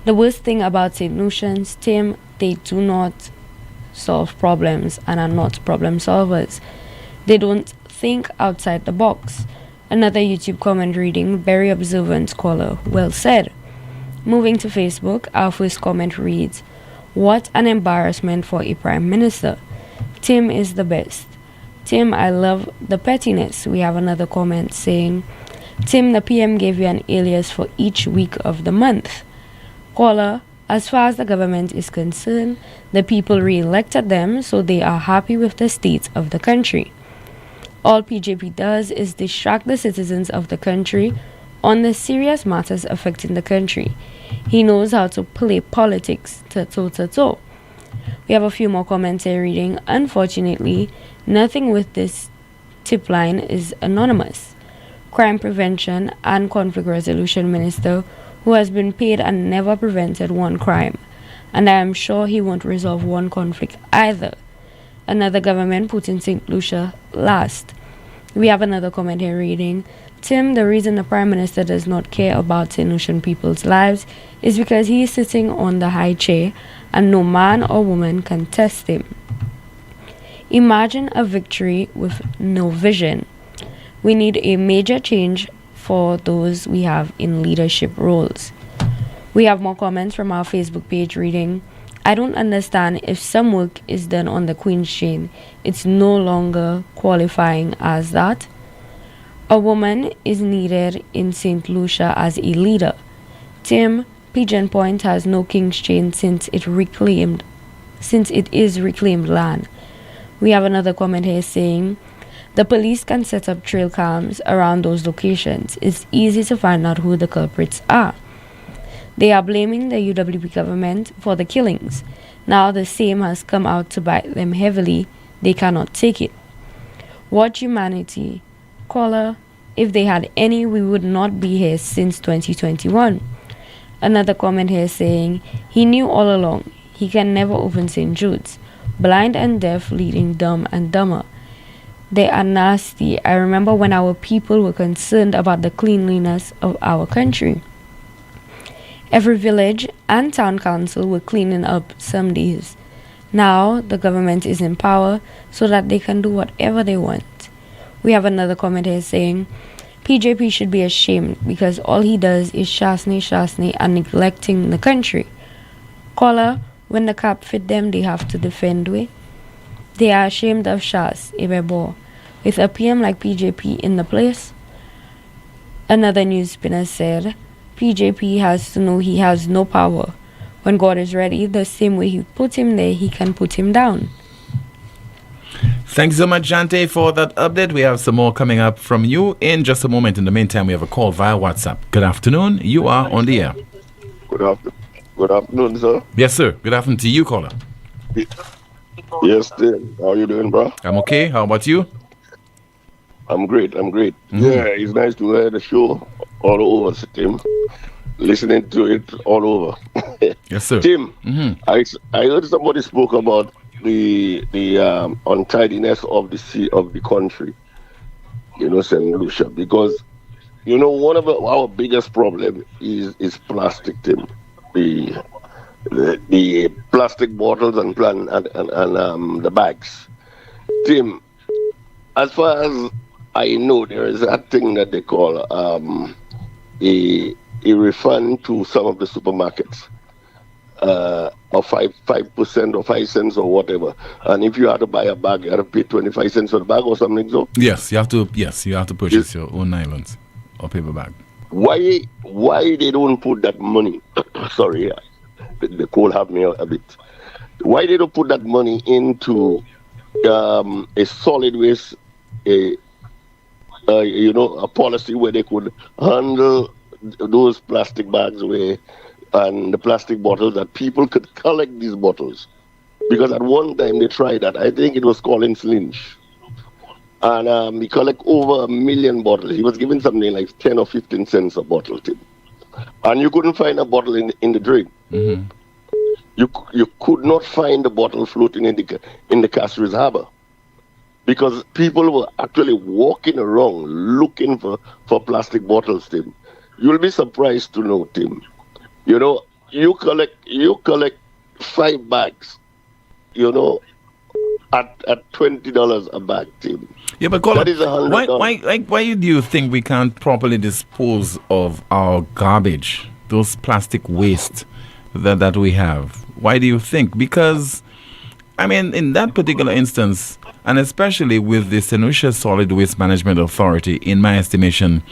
S12: The worst thing about St. Lucians, Tim, they do not solve problems and are not problem solvers. They don't think outside the box. Another YouTube comment reading, very observant caller, well said. Moving to Facebook, our first comment reads, what an embarrassment for a prime minister. Tim is the best. Tim, I love the pettiness. We have another comment saying, Tim, the PM gave you an alias for each week of the month. Caller, as far as the government is concerned, the people re-elected them, so they are happy with the state of the country. All PJP does is distract the citizens of the country on the serious matters affecting the country. He knows how to play politics. We have a few more comments here reading. Unfortunately, nothing with this tip line is anonymous. Crime Prevention and Conflict Resolution Minister who has been paid and never prevented one crime. And I am sure he won't resolve one conflict either. Another government putting St. Lucia last. We have another comment here reading, Tim, the reason the Prime Minister does not care about St. Lucian people's lives is because he is sitting on the high chair and no man or woman can test him. Imagine a victory with no vision. We need a major change for those we have in leadership roles. We have more comments from our Facebook page reading, I don't understand if some work is done on the Queen's chain. It's no longer qualifying as that. A woman is needed in St. Lucia as a leader. Tim, Pigeon Point has no King's chain since it is reclaimed land. We have another comment here saying, the police can set up trail cams around those locations. It's easy to find out who the culprits are. They are blaming the UWP government for the killings. Now the same has come out to bite them heavily. They cannot take it. What humanity? Caller, if they had any, we would not be here since 2021. Another comment here saying, he knew all along. He can never open St. Jude's. Blind and deaf leading dumb and dumber. They are nasty. I remember when our people were concerned about the cleanliness of our country. Every village and town council were cleaning up some days. Now the government is in power so that they can do whatever they want. We have another comment here saying, PJP should be ashamed because all he does is shasni and neglecting the country. Caller, When the cap fit them, they have to defend way. They are ashamed of Shas, Ibebo. With a PM like PJP in the place, another news spinner said, PJP has to know he has no power. When God is ready, the same way he put him there, he can put him down.
S7: Thanks so much, Jante, for that update. We have some more coming up from you in just a moment. In the meantime, we have a call via WhatsApp. Good afternoon. You are on the air.
S13: Good afternoon, sir.
S7: Yes, sir. Good afternoon to you, caller.
S13: Yes, Tim. How you doing, bro?
S7: I'm okay. How about you?
S13: I'm great.
S7: Mm-hmm.
S13: Yeah, it's nice to hear the show all over, Tim. Listening to it all over.
S7: Yes, sir.
S13: Tim,
S7: Mm-hmm.
S13: I heard somebody spoke about the untidiness of the sea of the country. St. Lucia, because one of our biggest problem is plastic, Tim. The plastic bottles and the bags. Tim, as far as I know, there is a thing that they call a refund to some of the supermarkets of 5% or 5 cents or whatever. And if you had to buy a bag, you had to pay 25 cents for the bag or something. So
S7: Yes, you have to purchase your own nylons or paper bag.
S13: Why they don't put that money? Sorry, the cold have me a bit. Why they don't put that money into a solid waste, a policy where they could handle those plastic bags away and the plastic bottles, that people could collect these bottles? Because at one time they tried that. I think it was Collins Lynch. And he collect over 1 million bottles. He was giving something like 10 or 15 cents a bottle, Tim. And you couldn't find a bottle in the drain.
S7: Mm-hmm.
S13: You could not find the bottle floating in the Castries Harbor, because people were actually walking around looking for plastic bottles, Tim. You'll be surprised to know, Tim. You collect 5 bags, at $20 a bag, Tim.
S7: Yeah, but caller,
S13: that is $100.
S7: why do you think we can't properly dispose of our garbage, those plastic waste that we have? Why do you think? Because, I mean, in that particular instance, and especially with the St. Lucia Solid Waste Management Authority, in my estimation,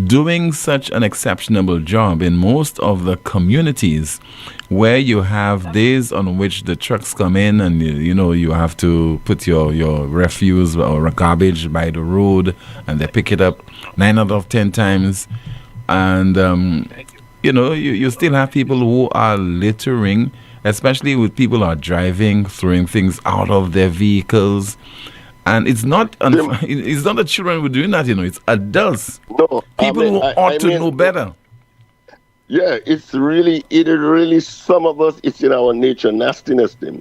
S7: doing such an exceptional job in most of the communities where you have days on which the trucks come in and, you have to put your refuse or garbage by the road and they pick it up 9 out of 10 times. And, you still have people who are littering, especially with people who are driving, throwing things out of their vehicles. And it's not it's not the children who are doing that, it's adults.
S13: No,
S7: people who ought to know better.
S13: Yeah, it is really some of us, it's in our nature, nastiness, Tim.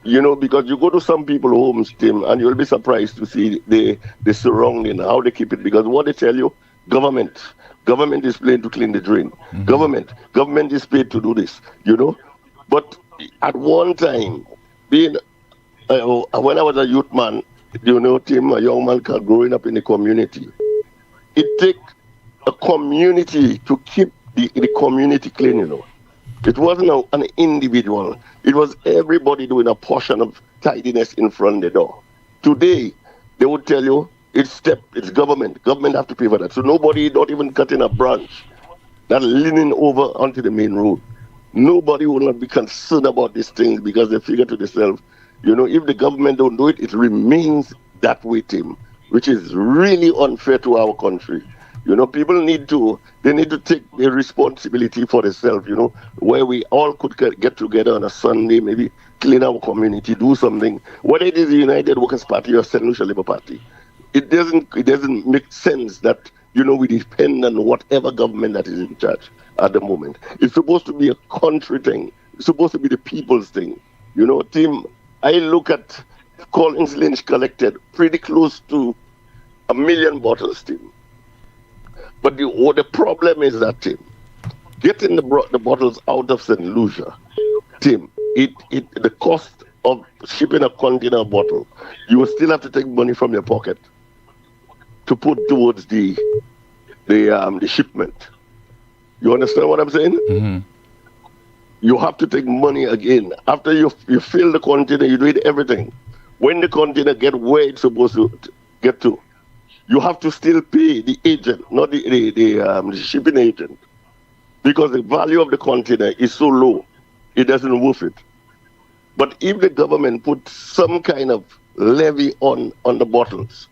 S13: Because you go to some people's homes, Tim, and you'll be surprised to see the surrounding, how they keep it. Because what they tell you, government is paid to clean the drain. Mm-hmm. Government is paid to do this, But at one time, when I was a youth man, Tim, a young man growing up in the community, it takes a community to keep the community clean, It wasn't an individual. It was everybody doing a portion of tidiness in front of the door. Today, they would tell you, it's government. Government have to pay for that. So nobody, not even cutting a branch, that's leaning over onto the main road. Nobody will not be concerned about these things because they figure to themselves, if the government don't do it, it remains that way, Tim, which is really unfair to our country. People need to take the responsibility for themselves, where we all could get together on a Sunday, maybe clean our community, do something. Whether it is the United Workers' Party or St. Lucia Labour Party, it doesn't make sense that, we depend on whatever government that is in charge at the moment. It's supposed to be a country thing. It's supposed to be the people's thing. Tim, I look at Collins Lynch collected pretty close to 1 million bottles, Tim. But the problem is that, Tim, getting the bottles out of St. Lucia, Tim, the cost of shipping a container bottle, you will still have to take money from your pocket to put towards the shipment. You understand what I'm saying?
S7: Mm-hmm.
S13: you have to take money again. After you fill the container, you do it everything. When the container get where it's supposed to get to, you have to still pay the agent, not the shipping agent, because the value of the container is so low, it doesn't worth it. But if the government put some kind of levy on the bottles,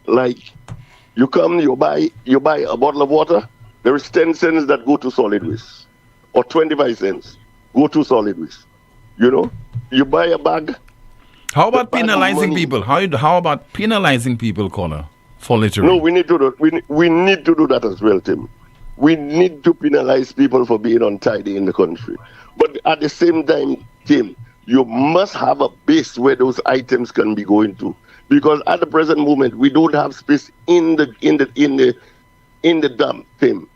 S13: like you come, you buy a bottle of water, there is 10 cents that go to solid waste, or 25 cents go to solid waste. You know, you buy a bag.
S7: How about penalizing people? How about penalizing people, caller, for littering?
S13: No, we need to do. We need to do that as well, Tim. We need to penalize people for being untidy in the country. But at the same time, Tim, you must have a base where those items can be going to, because at the present moment we don't have space in the dump, Tim,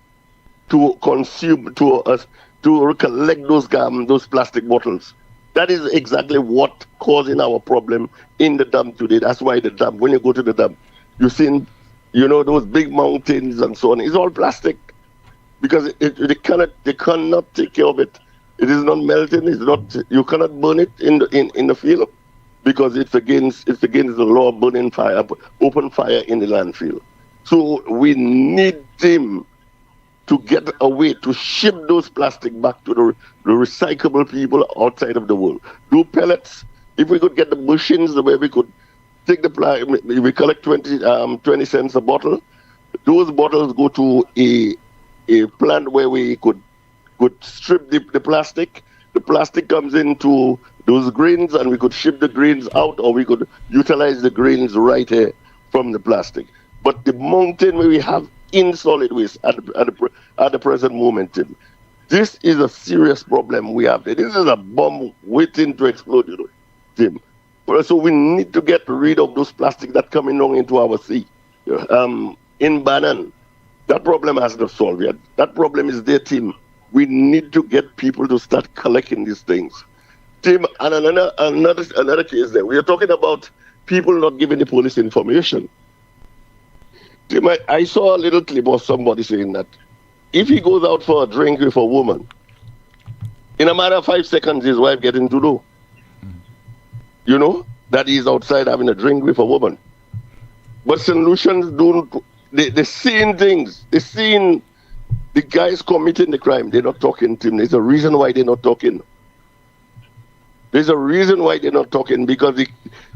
S13: to consume to collect those plastic bottles. That is exactly what causing our problem in the dump today. That's why the dump, when you go to the dump, you see, those big mountains and so on. It's all plastic because they cannot take care of it. It is not melting. You cannot burn it in the field because it's against the law of burning fire, open fire in the landfill. So we need them to get a way to ship those plastic back to the recyclable people outside of the world. Do pellets. If we could get the machines the way we could take we collect 20 cents a bottle. Those bottles go to a plant where we could strip the plastic. The plastic comes into those grains and we could ship the grains out, or we could utilize the grains right here from the plastic. But the mountain where we have in solid waste at the present moment, Tim, this is a serious problem we have. This is a bomb waiting to explode, Tim. So we need to get rid of those plastic that coming down into our sea. In Bannon, that problem has not solved yet. That problem is there, Tim. We need to get people to start collecting these things. Tim, and another case there. We are talking about people not giving the police information. Tim, I saw a little clip of somebody saying that if he goes out for a drink with a woman, in a matter of 5 seconds, his wife getting to know. That he's outside having a drink with a woman. But St. Lucians they're seeing things. They're seeing the guys committing the crime. They're not talking to him. There's a reason why they're not talking. There's a reason why they're not talking, because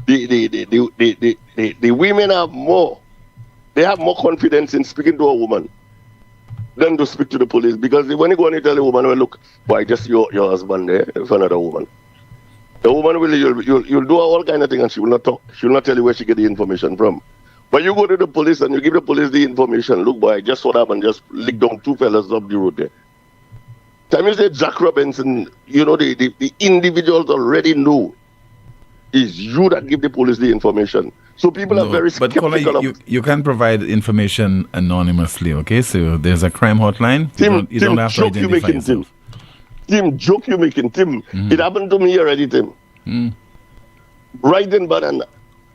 S13: the women have more. They have more confidence in speaking to a woman than to speak to the police. Because when you go and you tell a woman, well, look, boy, just your husband there for another woman. The woman you'll do all kind of things and she will not talk. She will not tell you where she get the information from. But you go to the police and you give the police the information. Look, boy, just what happened, just lick down 2 fellas up the road there. Time you say Jack Robinson, the individuals already know it's you that give the police the information. So people are very skeptical.
S7: But Kola, you can provide information anonymously, okay? So there's a crime hotline. You don't have to identify yourself.
S13: Tim, joke you making, Tim. It happened to me already, Tim. Right in Banana.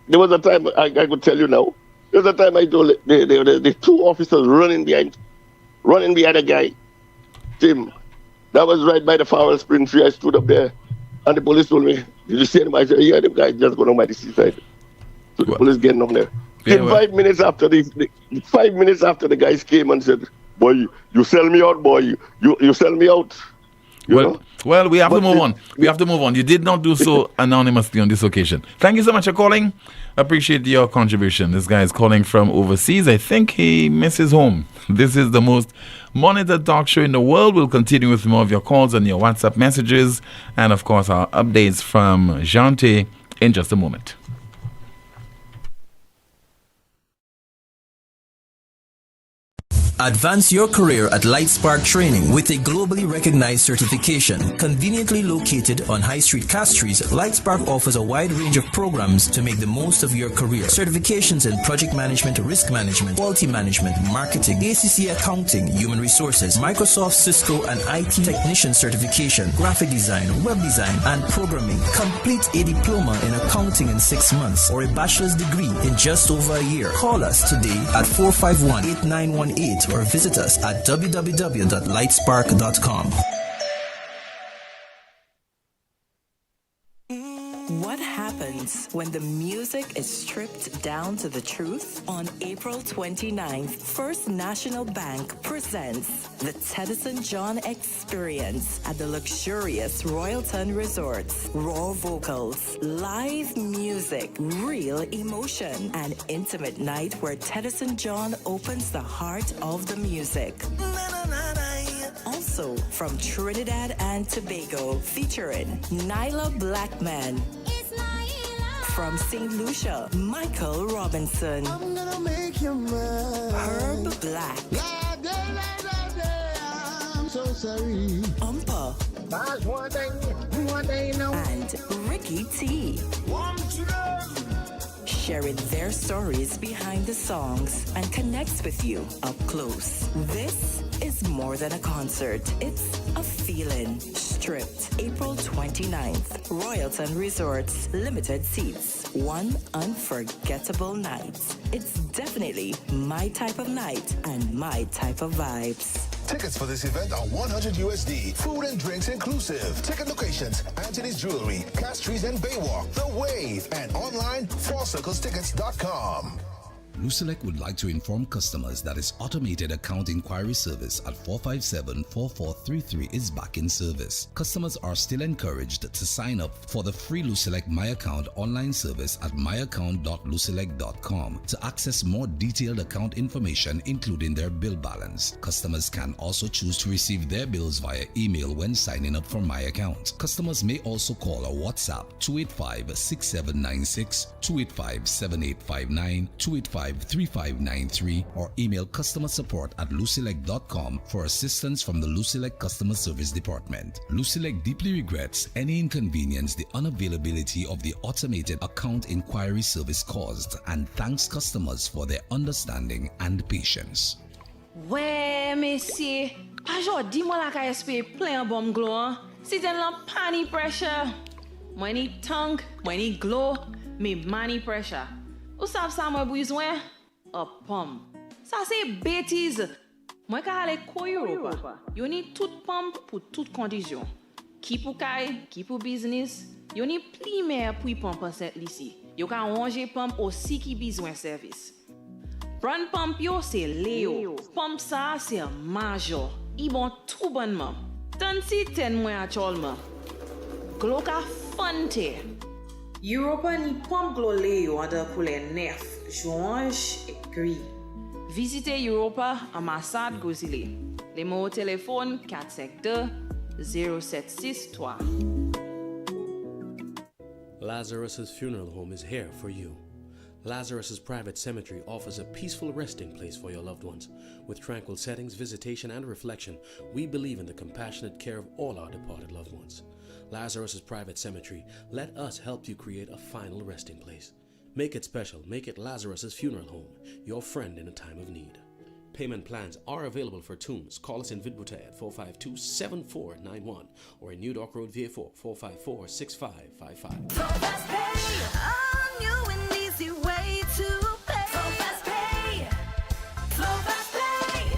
S13: There was a time, I could tell you now, there was a time I told the 2 officers running behind a guy. Tim, that was right by the Farwell Spring Tree. I stood up there and the police told me, did you see him? I said, yeah, the guy just going on by the seaside. So the police getting up there. 5 minutes after 5 minutes after the guys came and said, boy, you sell me out, boy. You sell me out.
S7: Well, we have to move on. We have to move on. You did not do so anonymously on this occasion. Thank you so much for calling. Appreciate your contribution. This guy is calling from overseas. I think he misses home. This is the most monitored talk show in the world. We'll continue with more of your calls and your WhatsApp messages, and of course our updates from Jante in just a moment.
S14: Advance your career at Lightspark Training with a globally recognized certification. Conveniently located on High Street, Castries, Lightspark offers a wide range of programs to make the most of your career. Certifications in project management, risk management, quality management, marketing, ACC accounting, human resources, Microsoft, Cisco, and IT technician certification, graphic design, web design, and programming. Complete a diploma in accounting in 6 months or a bachelor's degree in just over a year. Call us today at 451-8918 or visit us at www.lightspark.com.
S15: moments when the music is stripped down to the truth? On April 29th, First National Bank presents the Teddyson John Experience at the luxurious Royalton Resorts. Raw vocals, live music, real emotion, an intimate night where Teddyson John opens the heart of the music. Also from Trinidad and Tobago, featuring Nyla Blackman. From St. Lucia, Michael Robinson. I'm gonna make you mine. Herb Black. I'm so sorry. Umpa. That's one thing you know. And Ricky T. Sharing their stories behind the songs and connects with you up close. This is more than a concert. It's a feeling. Stripped, April 29th. Royalton Resorts, limited seats. One unforgettable night. It's definitely my type of night and my type of vibes.
S16: Tickets for this event are $100 USD. Food and drinks inclusive. Ticket locations: Anthony's Jewelry, Castries and Baywalk, The Wave, and online 4circlestickets.com.
S17: Lucia would like to inform customers that its automated account inquiry service at 457-4433 is back in service. Customers are still encouraged to sign up for the free Lucia My Account online service at myaccount.lucialec.com to access more detailed account information, including their bill balance. Customers can also choose to receive their bills via email when signing up for My Account. Customers may also call or WhatsApp 285-6796, 285-7859, 285-3593, or email customer support at lucialec.com for assistance from the Lucialec Customer Service Department. Lucialec deeply regrets any inconvenience the unavailability of the automated account inquiry service caused and thanks customers for their understanding and patience.
S18: Ouais, messieurs, pas jodi moi la ka espérer plein bon glow. Si t'en la pani pressure. Moi ni tongue, moi ni glow, me money pressure. Ou savez ça moi besoin? A pomme. Ça c'est bêtise. Moi ka aller ko Europa. You need tout pomme pour toute condition. Qui pour kay, qui pour business. You need pli mer pour pomme cette ici. You ka ranger pomme aussi qui besoin service. Prendre pomme yo c'est Léo. Pomme ça c'est major. I bon tout bonnement. Tant si ten moi actuellement. Glo ka fante. Europa ni pomme glo Léo under pour les nerfs, joinge et gris. Visitez Europa ambassade Gozile. Les mots au téléphone 452-0763.
S19: Lazarus's Funeral Home is here for you. Lazarus's Private Cemetery offers a peaceful resting place for your loved ones. With tranquil settings, visitation, and reflection, we believe in the compassionate care of all our departed loved ones. Lazarus's Private Cemetery, let us help you create a final resting place. Make it special. Make it Lazarus's Funeral Home, your friend in a time of need. Payment plans are available for tombs. Call us in Vidbute at 452-7491 or in New Dock Road, VA4, 454-6555.
S4: So fast pay, a new and easy way to pay. So fast pay, so fast pay.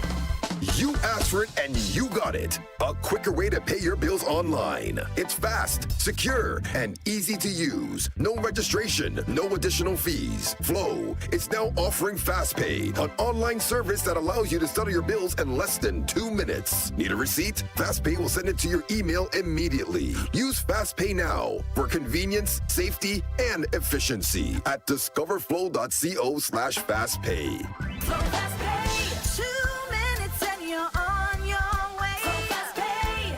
S20: You asked for it and you got it. A quicker way to pay your bills online. It's fast, secure, and easy to use. No registration, no additional fees. Flow is now offering FastPay, an online service that allows you to settle your bills in less than 2 minutes. Need a receipt? FastPay will send it to your email immediately. Use FastPay now for convenience, safety, and efficiency at discoverflow.co/fastpay.
S4: Flow fast pay, 2 minutes and you're on your way. Flow fast pay,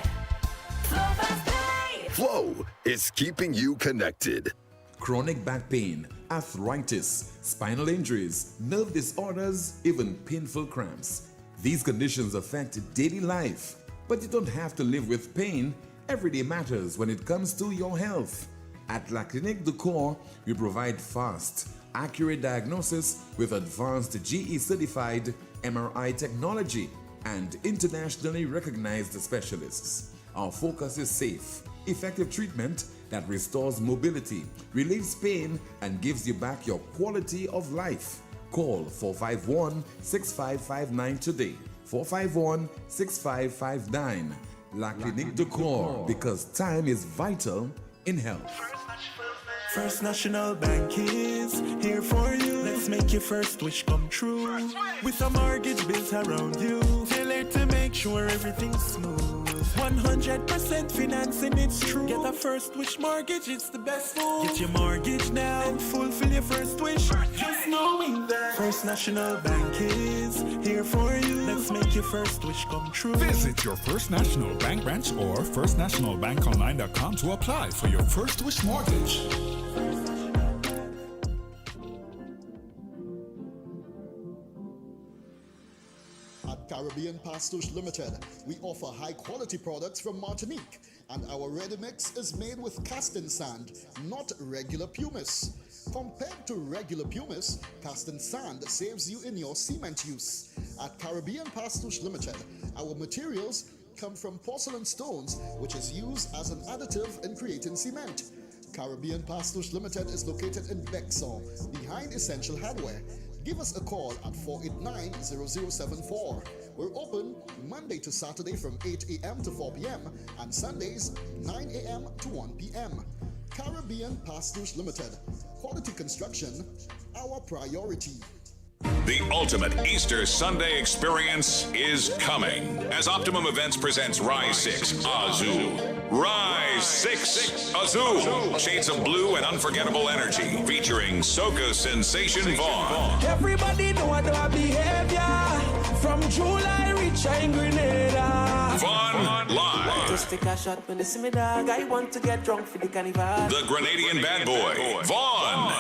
S4: flow fast pay.
S20: Flow is keeping you connected.
S7: Chronic back pain, arthritis, spinal injuries, nerve disorders, even painful cramps. These conditions affect daily life, but you don't have to live with pain. Every day matters when it comes to your health. At La Clinique du Corps, we provide fast, accurate diagnosis with advanced GE certified MRI technology and internationally recognized specialists. Our focus is safe, effective treatment that restores mobility, relieves pain, and gives you back your quality of life. Call 451-6559 today. 451-6559. La Clinique du Corps, because time is vital in health.
S21: First National Bank is here for you. Let's make your first wish come true. With a mortgage built around you, tailored to make sure everything's smooth. 100% financing, it's true. Get a first wish mortgage, it's the best move. Get your mortgage now and fulfill your first wish. Just knowing that First National Bank is here for you. Let's make your first wish come true.
S22: Visit your First National Bank branch or firstnationalbankonline.com to apply for your first wish mortgage.
S23: At Caribbean Pastouche Limited, we offer high-quality products from Martinique, and our ready mix is made with casting sand, not regular pumice. Compared to regular pumice, casting sand saves you in your cement use. At Caribbean Pastouche Limited, our materials come from porcelain stones, which is used as an additive in creating cement. Caribbean Pastouche Limited is located in Bexon, behind Essential Hardware. Give us a call at 489-0074. We're open Monday to Saturday from 8 a.m. to 4 p.m. and Sundays 9 a.m. to 1 p.m. Caribbean Pastouche Limited. Quality construction, our priority.
S24: The ultimate Easter Sunday experience is coming as Optimum Events presents Rise 6 Azul. Rise 6 Azul. Shades of blue and unforgettable energy featuring soca sensation Vaughn.
S21: Everybody know what our behavior. From July reach in Grenada.
S24: Vaughn live.
S21: Just take a shot when they see me dog. I want to get drunk for the carnival.
S24: The Grenadian bad boy, Vaughn.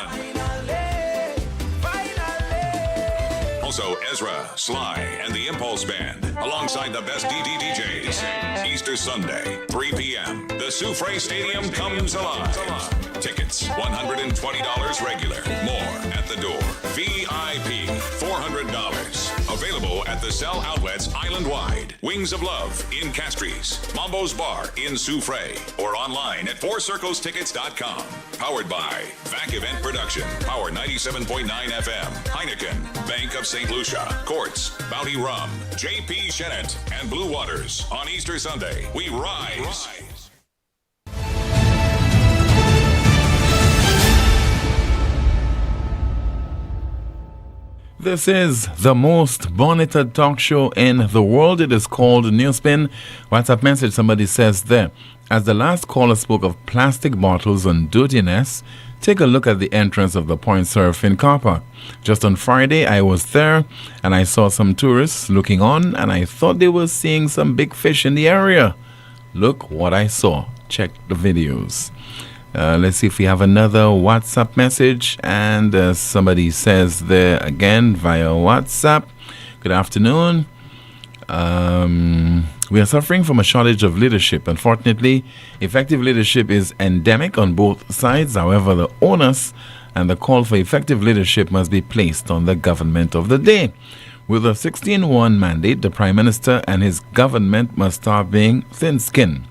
S24: Also, Ezra, Sly, and the Impulse Band, alongside the best DJs. Easter Sunday, 3 p.m. The Soufre Stadium comes alive. Tickets, $120 regular. More at the door. VIP, $400. Available at the Cell Outlets island-wide. Wings of Love in Castries. Mambo's Bar in Soufre. Or online at fourcirclestickets.com. Powered by VAC Event Production. Power 97.9 FM. Heineken. Bank of St. Lucia. Courts. Bounty Rum. J.P. Shennett. And Blue Waters. On Easter Sunday, we rise.
S7: This is the most bonneted talk show in the world. It is called NewsSpin. WhatsApp message, somebody says there. As the last caller spoke of plastic bottles and dirtiness, take a look at the entrance of the Point Surfing car park. Just on Friday, I was there and I saw some tourists looking on and I thought they were seeing some big fish in the area. Look what I saw. Check the videos. Let's see if we have another WhatsApp message. And somebody says there again via WhatsApp. Good afternoon. We are suffering from a shortage of leadership. Unfortunately, effective leadership is endemic on both sides. However, the onus and the call for effective leadership must be placed on the government of the day. With a 16-1 mandate, the Prime Minister and his government must start being thin-skinned.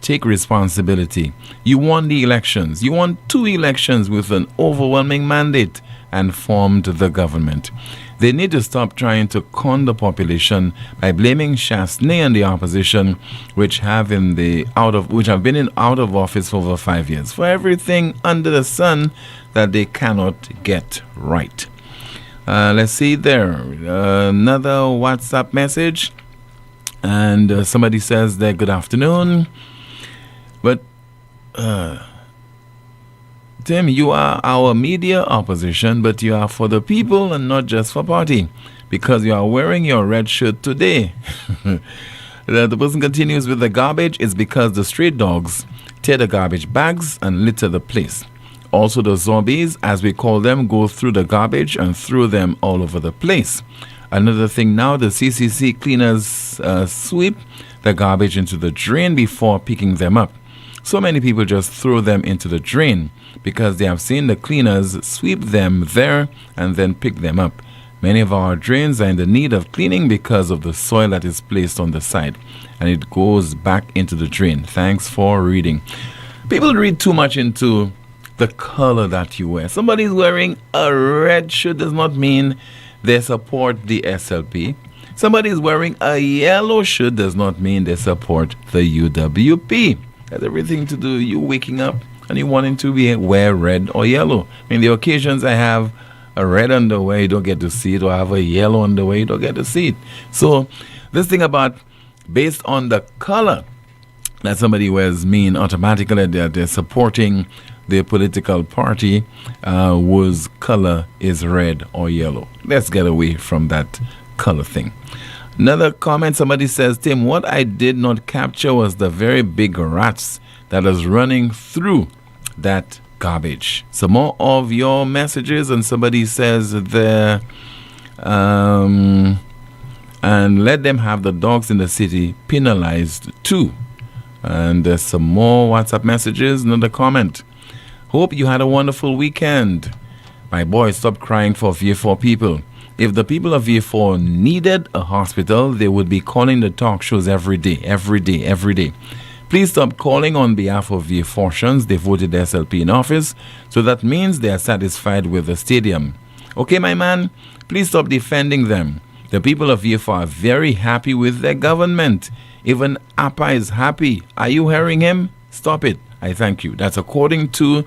S7: Take responsibility. You won the elections. You won 2 elections with an overwhelming mandate and formed the government. They need to stop trying to con the population by blaming Chasney and the opposition, which have been in out of office for over 5 years, for everything under the sun that they cannot get right. Let's see there. Another WhatsApp message. And somebody says there, good afternoon. But, Tim, you are our media opposition, but you are for the people and not just for party, because you are wearing your red shirt today. The person continues with the garbage is because the street dogs tear the garbage bags and litter the place. Also, the zombies, as we call them, go through the garbage and throw them all over the place. Another thing now, the CCC cleaners sweep the garbage into the drain before picking them up. So many people just throw them into the drain because they have seen the cleaners sweep them there and then pick them up. Many of our drains are in the need of cleaning because of the soil that is placed on the side, and it goes back into the drain. Thanks for reading. People read too much into the color that you wear. Somebody's wearing a red shirt does not mean they support the SLP. Somebody's wearing a yellow shirt does not mean they support the UWP. Has everything to do with you waking up and you want him to wear red or yellow. I mean, the occasions I have a red underwear, you don't get to see it, or I have a yellow underwear, you don't get to see it. So this thing about based on the color that somebody wears mean automatically that they're supporting the political party whose color is red or yellow. Let's get away from that color thing. Another comment, somebody says, Tim, what I did not capture was the very big rats that is running through that garbage. Some more of your messages, and somebody says there, and let them have the dogs in the city penalized too. And there's some more WhatsApp messages, another comment. Hope you had a wonderful weekend. My boy, stop crying for VA4 people. If the people of VA4 needed a hospital, they would be calling the talk shows every day. Please stop calling on behalf of VA4ians. They voted the SLP in office, so that means they are satisfied with the stadium. Okay, my man, please stop defending them. The people of VA4 are very happy with their government. Even Appa is happy. Are you hearing him? Stop it. I thank you. That's according to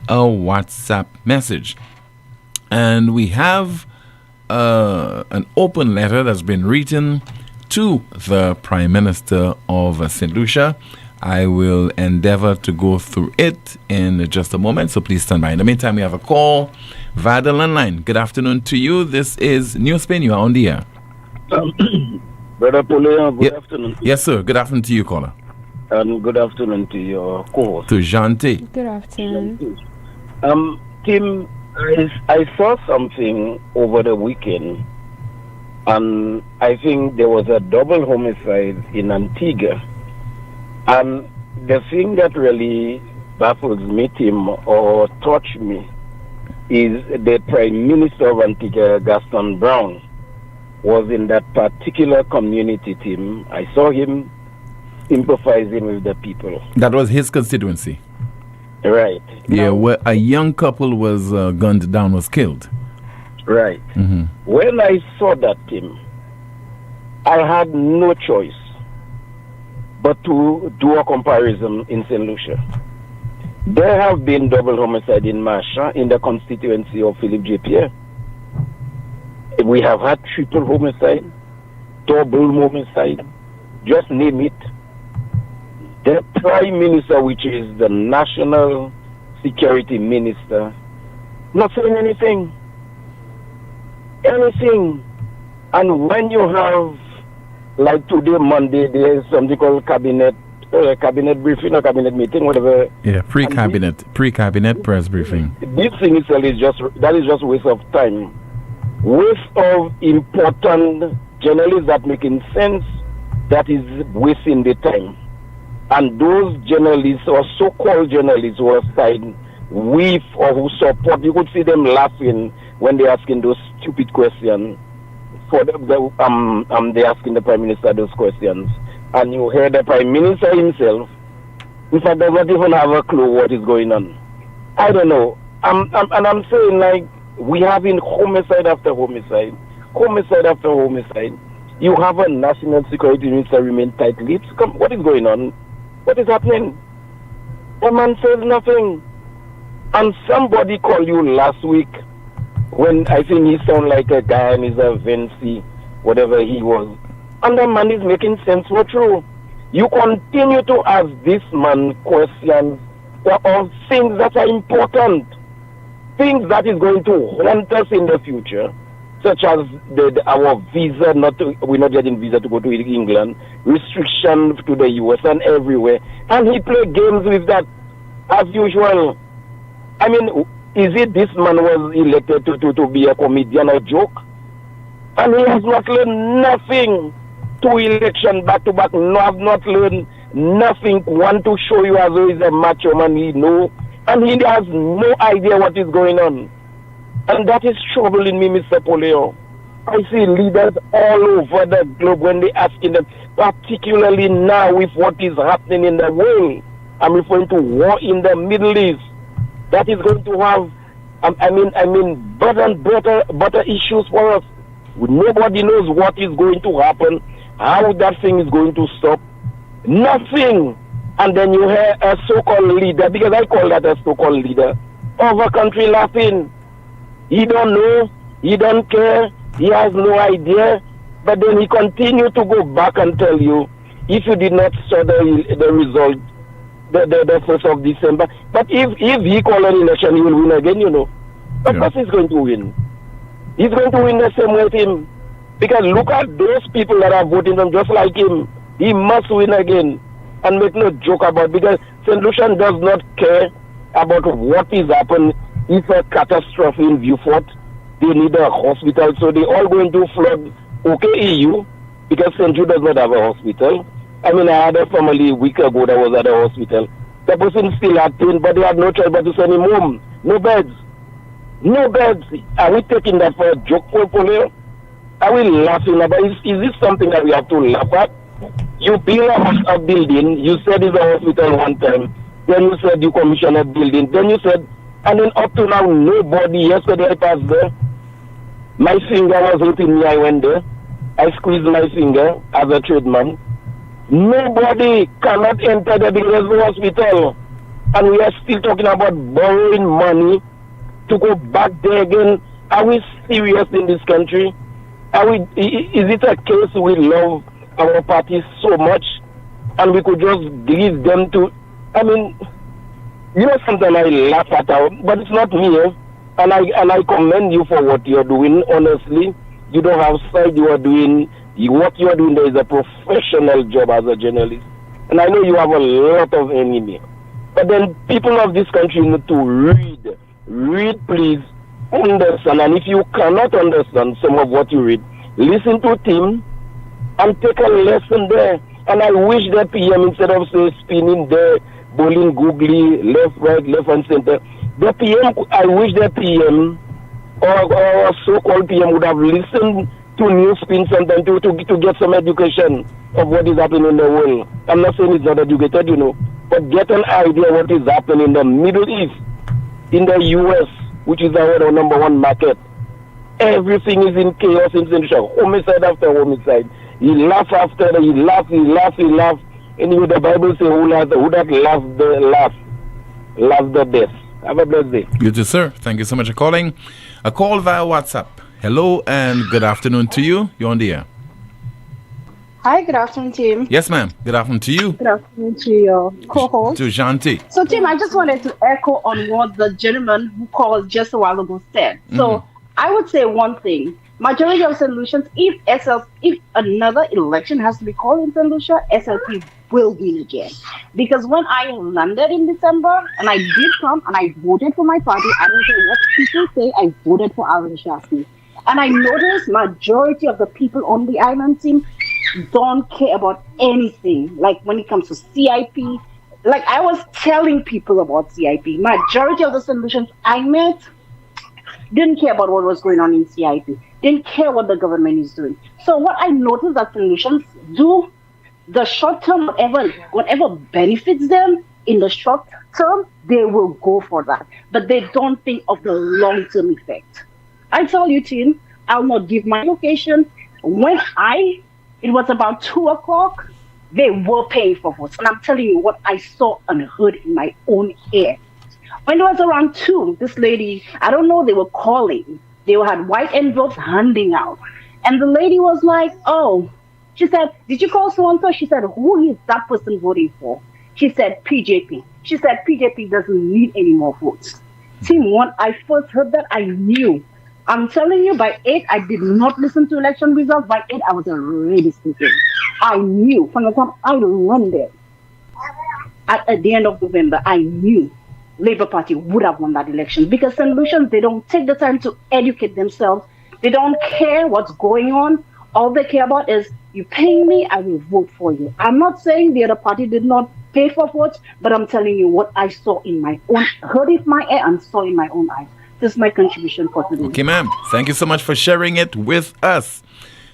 S7: a WhatsApp message. And we have an open letter that's been written to the Prime Minister of St. Lucia. I will endeavor to go through it in just a moment, so please stand by. In the meantime, we have a call via the landline. Good afternoon to you. This is NewsSpin. You are on the air.
S8: Brother Poleon, good afternoon.
S7: Yes, sir. Good afternoon to you, caller.
S8: And good afternoon to your co-host.
S7: To Jante.
S12: Good afternoon.
S8: Tim, I saw something over the weekend, and I think there was a double homicide in Antigua. And the thing that really baffles me, Tim, or touched me, is the Prime Minister of Antigua, Gaston Brown, was in that particular community, Tim. I saw him sympathizing with the people.
S7: That was his constituency.
S8: Right.
S7: Yeah, where a young couple was gunned down, was killed.
S8: Right.
S7: Mm-hmm.
S8: When I saw that, Tim, I had no choice but to do a comparison in St. Lucia. There have been double homicide in Masha, in the constituency of Philip J. Pierre. We have had triple homicide, double homicide, just name it. The Prime Minister, which is the National Security Minister, not saying anything. And when you have, like today, Monday, there is something called cabinet briefing or cabinet meeting, whatever.
S7: Yeah, pre-cabinet press briefing.
S8: This thing itself is just waste of time. Waste of important journalists that making sense, that is wasting the time. And those journalists or so-called journalists who are siding with or who support, you could see them laughing when they're asking those stupid questions. They're asking the Prime Minister those questions. And you hear the Prime Minister himself, in fact, does not even have a clue what is going on. I don't know. And I'm saying, like, we have in homicide after homicide. You have a National Security Minister remain tight-lipped. What is going on? What is happening? The man says nothing. And somebody called you last week when I think he sounded like a guy and he's a Vinci, whatever he was. And the man is making sense for true. You continue to ask this man questions of things that are important. Things that is going to haunt us in the future, such as our visa, we're not getting visa to go to England, restriction to the US and everywhere. And he played games with that as usual. I mean, is it this man was elected to be a comedian or joke? And he has not learned nothing. 2 elections back to back, no, have not learned nothing. Want to show you as though he's a macho man, he know. And he has no idea what is going on. And that is troubling me, Mr. Poleon. I see leaders all over the globe when they asking them, particularly now with what is happening in the world. I'm referring to war in the Middle East. That is going to have, butter issues for us. Nobody knows what is going to happen, how that thing is going to stop. Nothing. and then you hear a so-called leader, because I call that a so-called leader, of a country laughing. He don't know, he don't care, he has no idea, but then he continue to go back and tell you, if you did not saw the result, the 1st of December, but if he call an election, he will win again, you know. Of course he's going to win. He's going to win the same way with him. Because look at those people that are voting him just like him. He must win again. And make no joke about, because St. Lucian does not care about what is happening. If a catastrophe in Beaufort, they need a hospital, so they all going to flood EU, because St. Jude does not have a hospital. I mean, I had a family a week ago that was at a hospital. The person still had pain, but they had no choice but to send him home. No beds. No beds. Are we taking that for a joke, Poleon? Are we laughing about it? Is this something that we have to laugh at? You build a building, you said it's a hospital one time, then you said you commissioned a building, then you said, and then up to now, nobody, yesterday I passed there, my finger was hurting me, I went there, I squeezed my finger as a tradesman. Nobody cannot enter the biggest hospital, and we are still talking about borrowing money to go back there again. Are we serious in this country? Is it a case we love our party so much and we could just leave them to, I mean, you know, sometimes I laugh at our, but it's not me, and I commend you for what you're doing. Honestly, you don't have side. You are doing what you are doing. There is a professional job as a journalist, and I know you have a lot of enemy. But then people of this country need to read, please, understand. And if you cannot understand some of what you read, listen to Tim and take a lesson there. And I wish the PM, instead of say spinning there, bowling googly, left, right, left and center, the PM, I wish the PM or so-called PM would have listened to NewsSpin sometime to get some education of what is happening in the world. I'm not saying it's not educated, you know, but get an idea what is happening in the Middle East, in the US, which is our #1 market. Everything is in chaos in St. Lucia. Homicide after homicide. He laugh after, he laugh. And the Bible says, who that laugh the death. Have a blessed day.
S7: You too, sir. Thank you so much for calling. A call via WhatsApp. Hello and good afternoon to you. You're on the air.
S1: Hi, good afternoon, Tim.
S7: Yes, ma'am. Good afternoon to you.
S1: Good afternoon to your co-host.
S7: To Shanti.
S1: So, Tim, I just wanted to echo on what the gentleman who called just a while ago said. So, I would say one thing. Majority of St. Lucians, if another election has to be called in St. Lucia, SLP will win again. Because when I landed in December, and I did come and I voted for my party, I don't care what people say, I voted for Alan Shasky. And I noticed majority of the people on the island team don't care about anything. Like when it comes to CIP, like I was telling people about CIP, majority of the solutions I met didn't care about what was going on in CIP, didn't care what the government is doing. So what I noticed that solutions do, the short term, whatever benefits them in the short term, they will go for that. But they don't think of the long term effect. I tell you, Tim, I'll not give my location. When it was about 2 o'clock, they were paying for votes. And I'm telling you what I saw and heard in my own ear. When it was around 2, this lady, I don't know, they were calling. They had white envelopes handing out. And the lady was like, oh, she said, did you call so-and-so? She said, who is that person voting for? She said, PJP. She said, PJP doesn't need any more votes. Tim, when I first heard that, I knew. I'm telling you, by 8, I did not listen to election results. By 8, I was already speaking. I knew from the time I landed at the end of November, I knew Labour Party would have won that election because St. Lucians, they don't take the time to educate themselves. They don't care what's going on. All they care about is, you pay me, I will vote for you. I'm not saying the other party did not pay for votes, but I'm telling you what I saw in my own, heard it in my ear and saw in my own eyes. This is my contribution for today.
S7: Okay, ma'am. Thank you so much for sharing it with us.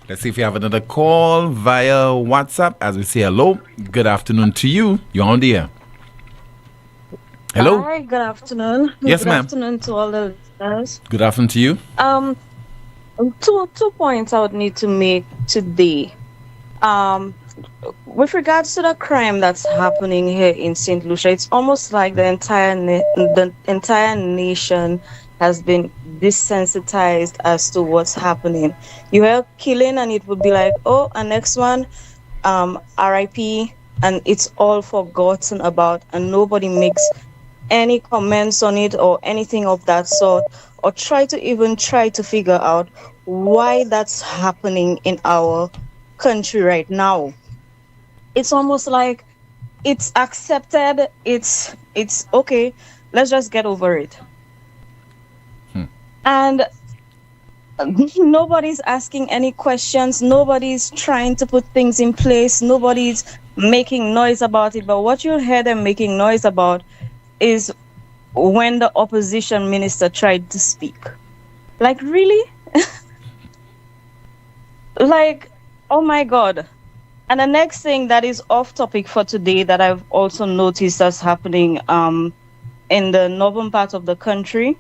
S7: Let's see if we have another call via WhatsApp as we say hello. Good afternoon to you. You're on the air. Hello.
S2: Hi, good afternoon.
S7: Yes, ma'am.
S2: Good afternoon to all the listeners.
S7: Good afternoon to you.
S2: Two points I would need to make today. with regards to the crime that's happening here in St. Lucia, it's almost like the entire nation has been desensitized as to what's happening. You hear killing, and it would be like, oh, a next one, RIP, and it's all forgotten about, and nobody makes any comments on it or anything of that sort, or try to figure out why that's happening in our country right now. It's almost like it's accepted, it's okay, let's just get over it. And nobody's asking any questions, nobody's trying to put things in place, nobody's making noise about it. But what you'll hear them making noise about is when the opposition minister tried to speak. Like, really? Like, oh my God. And the next thing that is off topic for today that I've also noticed that's happening in the northern part of the country.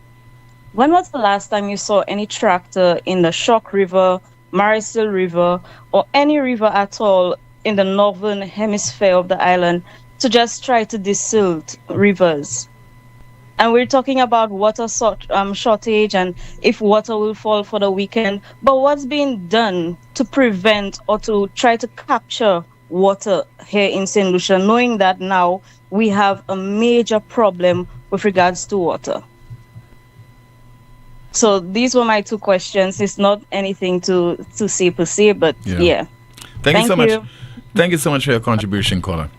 S2: When was the last time you saw any tractor in the Shock River, Marisil River, or any river at all in the northern hemisphere of the island to just try to desilt rivers? And we're talking about water shortage and if water will fall for the weekend. But what's being done to prevent or to try to capture water here in St. Lucia, knowing that now we have a major problem with regards to water? So these were my two questions. It's not anything to say per se, but yeah.
S7: Thank you so much. Thank you so much for your contribution, caller.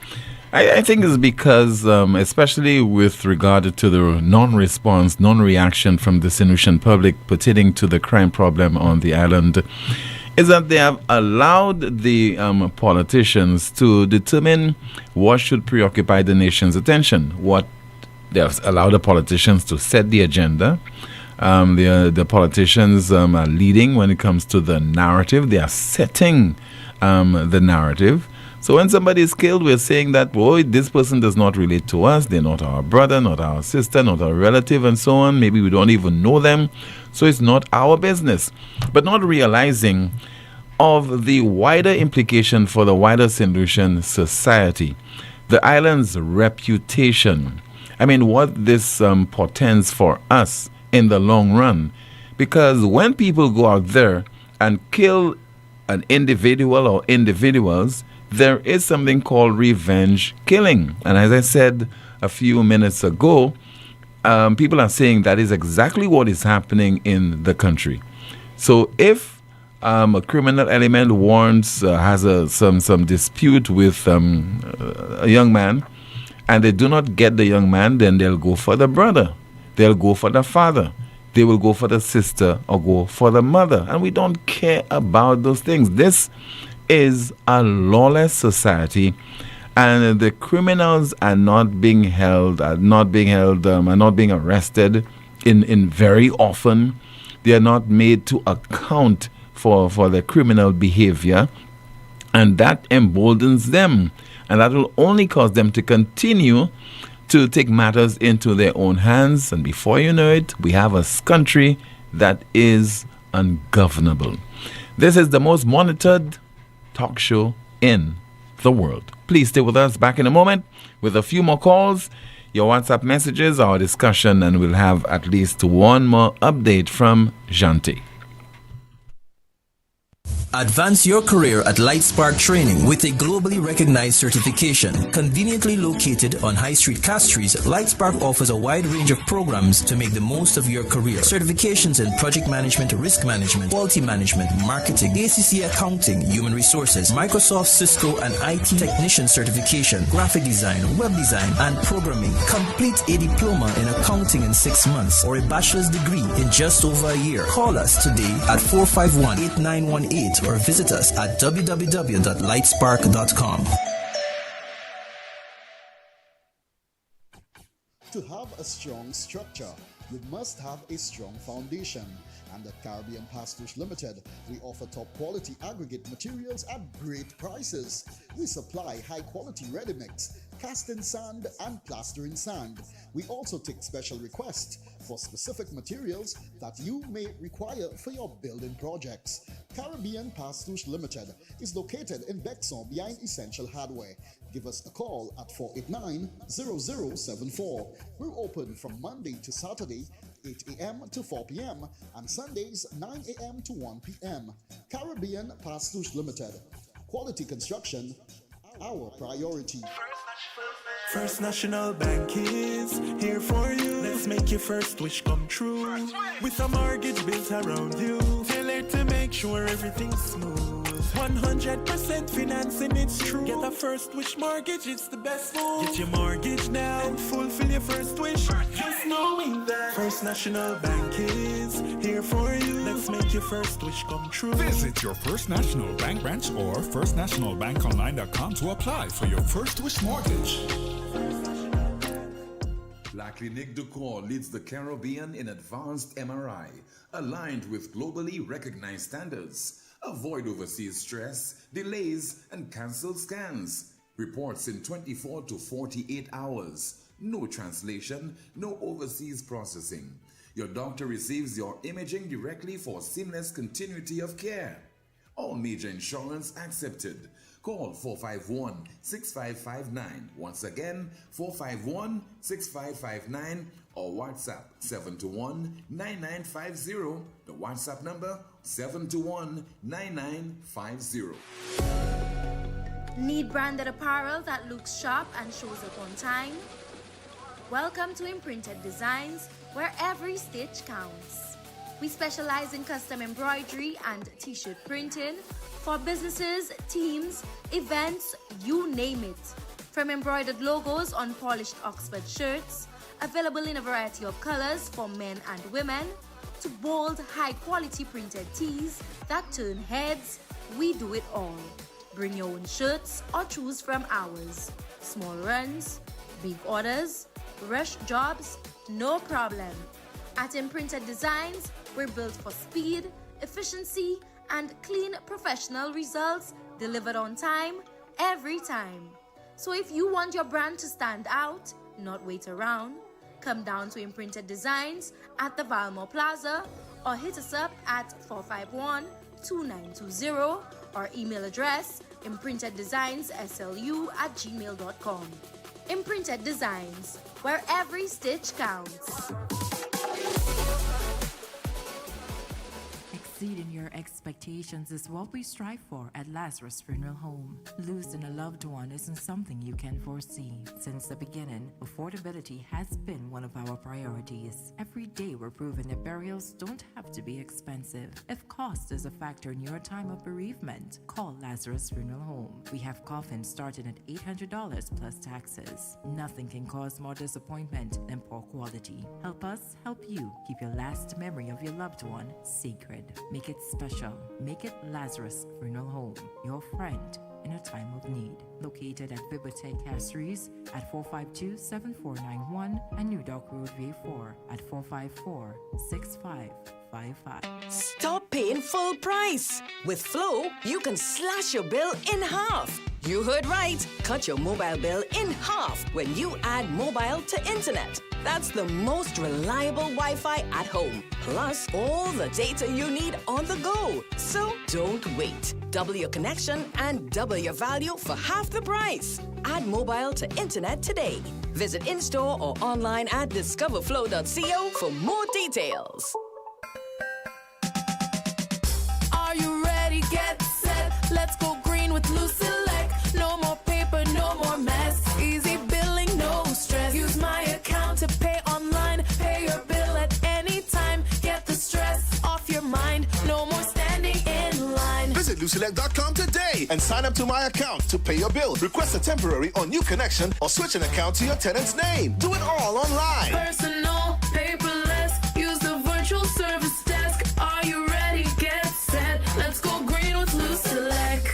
S7: I think it's because, especially with regard to the non-response, non-reaction from the St. Lucian public pertaining to the crime problem on the island, is that they have allowed the politicians to determine what should preoccupy the nation's attention. They have allowed the politicians to set the agenda. The politicians are leading when it comes to the narrative. They are setting the narrative. So when somebody is killed, we're saying that, boy, this person does not relate to us. They're not our brother, not our sister, not our relative, and so on. Maybe we don't even know them. So it's not our business. But not realizing of the wider implication for the wider St. Lucian society. The island's reputation. I mean, what this portends for us in the long run. Because when people go out there and kill an individual or individuals, there is something called revenge killing. And as I said a few minutes ago, people are saying that is exactly what is happening in the country. So if a criminal element has some dispute with a young man, and they do not get the young man, then they'll go for the brother. They'll go for the father. They will go for the sister or go for the mother. And we don't care about those things. This is a lawless society, and the criminals are not being held, are not being arrested in very often. They are not made to account for their criminal behavior, and that emboldens them, and that will only cause them to continue to take matters into their own hands, and before you know it, we have a country that is ungovernable. This is the most monitored talk show in the world. Please stay with us. Back in a moment with a few more calls, your WhatsApp messages, our discussion, and we'll have at least one more update from Jante.
S14: Advance your career at Lightspark Training with a globally recognized certification. Conveniently located on High Street, Castries, Lightspark offers a wide range of programs to make the most of your career. Certifications in project management, risk management, quality management, marketing, ACC accounting, human resources, Microsoft, Cisco, and IT technician certification, graphic design, web design, and programming. Complete a diploma in accounting in 6 months or a bachelor's degree in just over a year. Call us today at 451-8918 or visit us at www.lightspark.com.
S23: To have a strong structure, you must have a strong foundation. And at Caribbean Pastors Limited, we offer top quality aggregate materials at great prices. We supply high quality ready mix, casting sand and plastering sand. We also take special requests for specific materials that you may require for your building projects. Caribbean Pastouche Limited is located in Bexon behind Essential Hardware. Give us a call at 489-0074. We're open from Monday to Saturday, 8 a.m. to 4 p.m. and Sundays 9 a.m. to 1 p.m. Caribbean Pastouche Limited. Quality construction, our priority.
S21: First National Bank is here for you. Let's make your first wish come true. With a mortgage built around you, tailored to make sure everything's smooth. 100% financing, it's true. Get a first wish mortgage, it's the best move. Get your mortgage now and fulfill your first wish. Just knowing that First National Bank is here for you. Let's make your first wish come true.
S22: Visit your First National Bank branch or firstnationalbankonline.com to apply for your first wish mortgage.
S3: La Clinique de Corps leads the Caribbean in advanced MRI, aligned with globally recognized standards. Avoid overseas stress, delays, and cancelled scans. Reports in 24 to 48 hours. No translation, no overseas processing. Your doctor receives your imaging directly for seamless continuity of care. All major insurance accepted. Call 451-6559. Once again, 451-6559 or WhatsApp 721-9950. The WhatsApp number 721-9950.
S5: Need branded apparel that looks sharp and shows up on time? Welcome to Imprinted Designs, where every stitch counts. We specialize in custom embroidery and t-shirt printing for businesses, teams, events, you name it. From embroidered logos on polished Oxford shirts, available in a variety of colors for men and women, to bold, high-quality printed tees that turn heads, we do it all. Bring your own shirts or choose from ours. Small runs, big orders, rush jobs, no problem. At Imprinted Designs, we're built for speed, efficiency, and clean professional results delivered on time, every time. So if you want your brand to stand out, not wait around, come down to Imprinted Designs at the Valmore Plaza or hit us up at 451-2920 or email address imprinteddesignsSLU@gmail.com. Imprinted Designs, where every stitch counts.
S6: Exceeding your expectations is what we strive for at Lazarus Funeral Home. Losing a loved one isn't something you can foresee. Since the beginning, affordability has been one of our priorities. Every day we're proving that burials don't have to be expensive. If cost is a factor in your time of bereavement, call Lazarus Funeral Home. We have coffins starting at $800 plus taxes. Nothing can cause more disappointment than poor quality. Help us help you keep your last memory of your loved one sacred. Make it special. Make it Lazarus Funeral Home, your friend in a time of need. Located at Bibliotheque Castries at 452-7491 and New Dock Road V4 at 454-6555.
S9: Stop paying full price. With Flow, you can slash your bill in half. You heard right. Cut your mobile bill in half when you add mobile to internet. That's the most reliable Wi-Fi at home. Plus, all the data you need on the go. So don't wait. Double your connection and double your value for half the price. Add mobile to internet today. Visit in-store or online at discoverflow.co for more details.
S18: Are you ready? Get set. Let's go green with Lucia. No more paper, no more mess. Easy billing, no stress. Use my account to pay online. Pay your bill at any time. Get the stress off your mind. No more standing in line.
S16: Visit LuciaLeg.com today and sign up to my account to pay your bill. Request a temporary or new connection or switch an account to your tenant's name. Do it all online.
S18: Personal, paperless. Use the virtual service desk. Are you ready? Get set. Let's go green with LuciaLeg.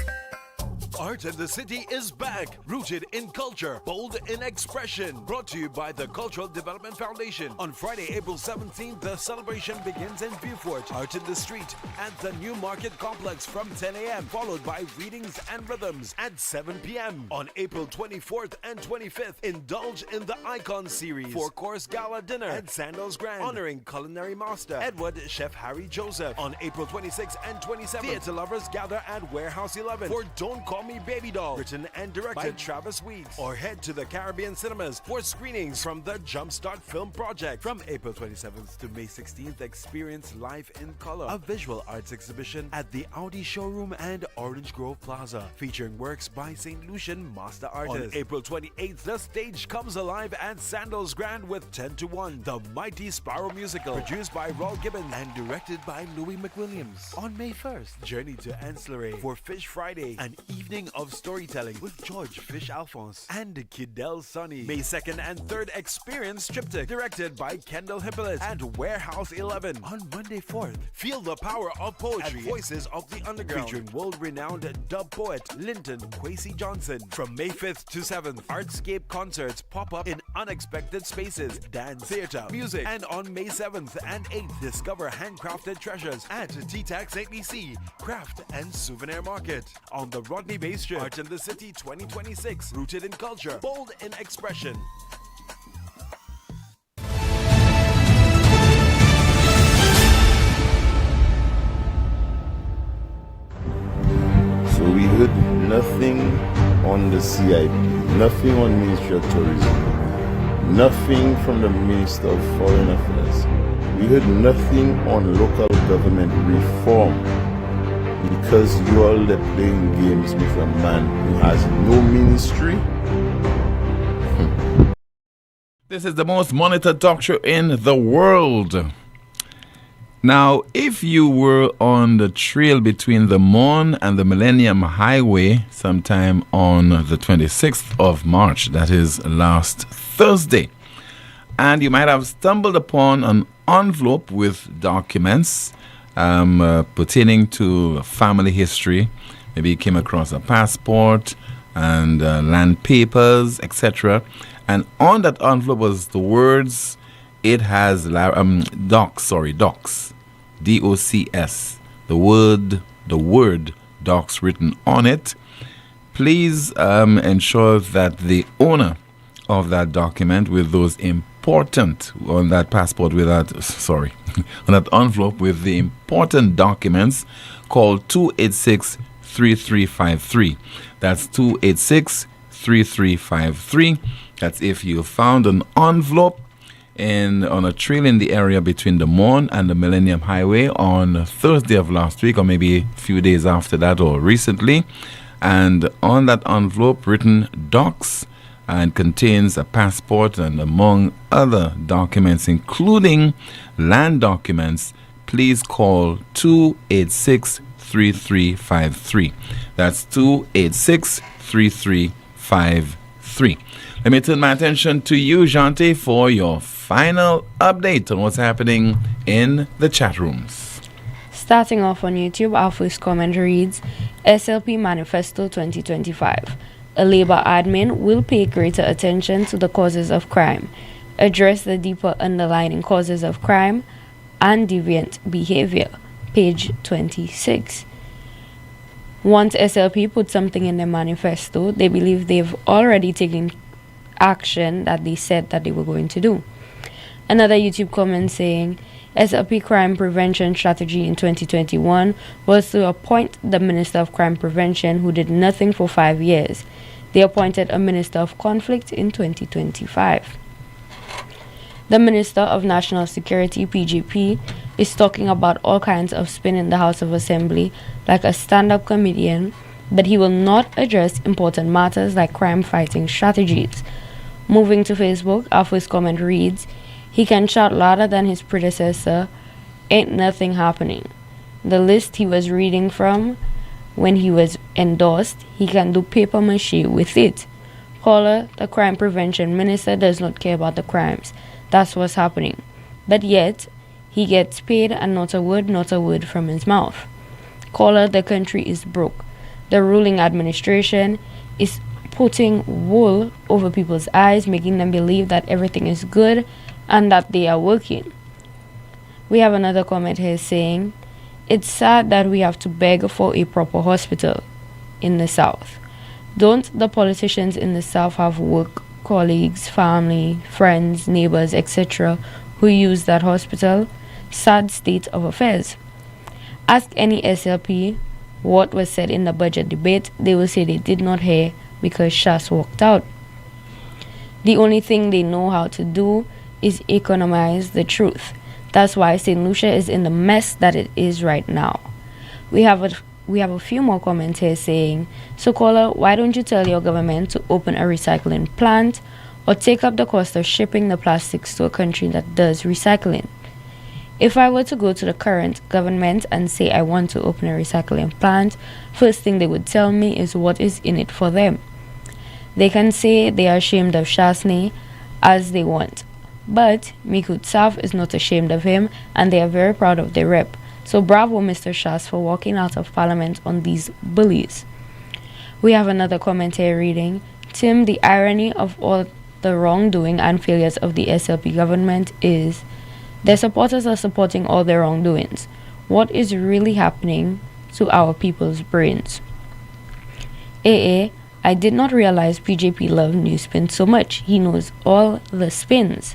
S10: Art in the City is back, rooted in culture, bold in expression. Brought to you by the Cultural Development Foundation. On Friday, April 17th, the celebration begins in Beaufort, Art in the Street, at the New Market Complex from 10 a.m., followed by readings and rhythms at 7 p.m. On April 24th and 25th, indulge in the Icon Series, 4-course gala dinner at Sandals Grand, honoring culinary master Edward Chef Harry Joseph. On April 26th and 27th, theater lovers gather at Warehouse 11 for Don't Call Me Baby Doll, written and directed by Travis Weeks. Or head to the Caribbean Cinemas for screenings from the Jumpstart Film Project. From April 27th to May 16th, experience Life in Color, a visual arts exhibition at the Audi Showroom and Orange Grove Plaza, featuring works by St. Lucian master artists. On April 28th, the stage comes alive at Sandals Grand with 10 to 1, the Mighty Sparrow musical, produced by Raul Gibbons and directed by Louis McWilliams. On May 1st, journey to Ancillary for Fish Friday, an evening of storytelling with George Fish Alphonse and Kidel Sonny. May 2nd and 3rd, experience Triptych, directed by Kendall Hippolyte at Warehouse 11. On Monday 4th, feel the power of poetry at Voices of the Underground, featuring world-renowned dub poet Linton Kwesi Johnson. From May 5th to 7th, Artscape concerts pop up in unexpected spaces, dance, theater, music, and on May 7th and 8th, discover handcrafted treasures at T-Tax ABC, Craft and Souvenir Market. On the Rodney Bay Strip, Art in the City 2026, rooted in culture, bold in expression.
S11: So we heard nothing on the CIP, nothing on Ministry of Tourism, nothing from the Minister of Foreign Affairs. We heard nothing on local government reform, because you all are playing games with a man who has no ministry.
S7: This is the most monitored talk show in the world. Now, if you were on the trail between the Mon and the Millennium Highway sometime on the 26th of March, that is last Thursday, and you might have stumbled upon an envelope with documents pertaining to family history. Maybe you came across a passport and land papers, etc. And on that envelope was the words, it has docs, DOCS, the word docs written on it. Please ensure that the owner of that document with those important, on that passport with that, on that envelope with the important documents, call 286-3353. That's 286-3353. That's if you found an envelope on a trail in the area between the Mon and the Millennium Highway on Thursday of last week, or maybe a few days after that or recently, and on that envelope written docs, and contains a passport and among other documents, including land documents, please call 286-3353. That's 286-3353. Let me turn my attention to you, Jante, for your final update on what's happening in the chat rooms.
S12: Starting off on YouTube, our first comment reads, SLP Manifesto 2025. A Labour admin will pay greater attention to the causes of crime, address the deeper underlying causes of crime and deviant behavior. Page 26. Once SLP put something in their manifesto, they believe they've already taken action that they said that they were going to do. Another YouTube comment saying, SLP crime prevention strategy in 2021 was to appoint the Minister of Crime Prevention, who did nothing for 5 years. They appointed a Minister of Conflict in 2025. The Minister of National Security, PGP, is talking about all kinds of spin in the House of Assembly like a stand-up comedian, but he will not address important matters like crime-fighting strategies. Moving to Facebook, our first comment reads, he can shout louder than his predecessor, ain't nothing happening. The list he was reading from when he was endorsed, he can do paper mache with it. Caller, the crime prevention minister does not care about the crimes. That's what's happening. But yet, he gets paid and not a word from his mouth. Caller, the country is broke. The ruling administration is putting wool over people's eyes, making them believe that everything is good and that they are working. We have another comment here saying, it's sad that we have to beg for a proper hospital in the South. Don't the politicians in the South have work colleagues, family, friends, neighbors, etc. who use that hospital? Sad state of affairs. Ask any SLP what was said in the budget debate, they will say they did not hear because Shas walked out. The only thing they know how to do is economize the truth. That's why St. Lucia is in the mess that it is right now. We have a few more comments here saying, so caller, why don't you tell your government to open a recycling plant or take up the cost of shipping the plastics to a country that does recycling? If I were to go to the current government and say I want to open a recycling plant, first thing they would tell me is what is in it for them. They can say they are ashamed of Shasney as they want, but Mikud Saf is not ashamed of him and they are very proud of their rep. So bravo Mr. Shas for walking out of parliament on these bullies. We have another comment here reading, Tim, the irony of all the wrongdoing and failures of the SLP government is their supporters are supporting all their wrongdoings. What is really happening to our people's brains? AA, I did not realize PJP loved NewsSpin so much. He knows all the spins.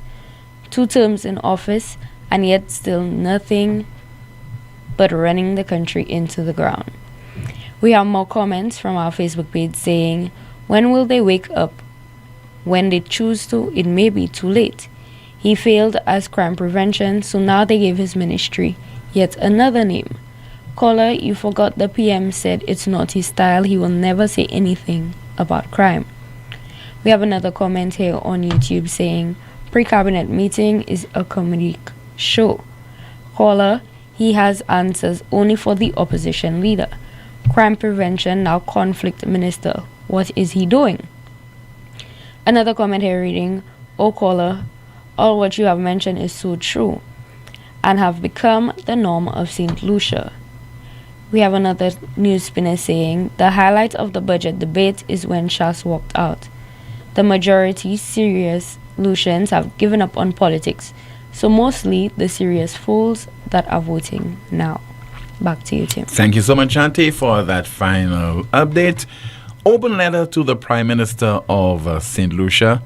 S12: 2 terms in office and yet still nothing but running the country into the ground. We have more comments from our Facebook page saying, when will they wake up? When they choose to, it may be too late. He failed as crime prevention, so now they gave his ministry yet another name. Caller, you forgot the PM said it's not his style. He will never say anything about crime. We have another comment here on YouTube saying, pre-cabinet meeting is a comedic show. Caller, he has answers only for the opposition leader. Crime prevention, now conflict minister. What is he doing? Another comment here reading, oh caller, all what you have mentioned is so true and have become the norm of St. Lucia. We have another news spinner saying, the highlight of the budget debate is when Shas walked out. The majority serious Lucians have given up on politics, so mostly the serious fools that are voting now. Back to you, Tim.
S7: Thank you so much, Auntie, for that final update. Open letter to the Prime Minister of St. Lucia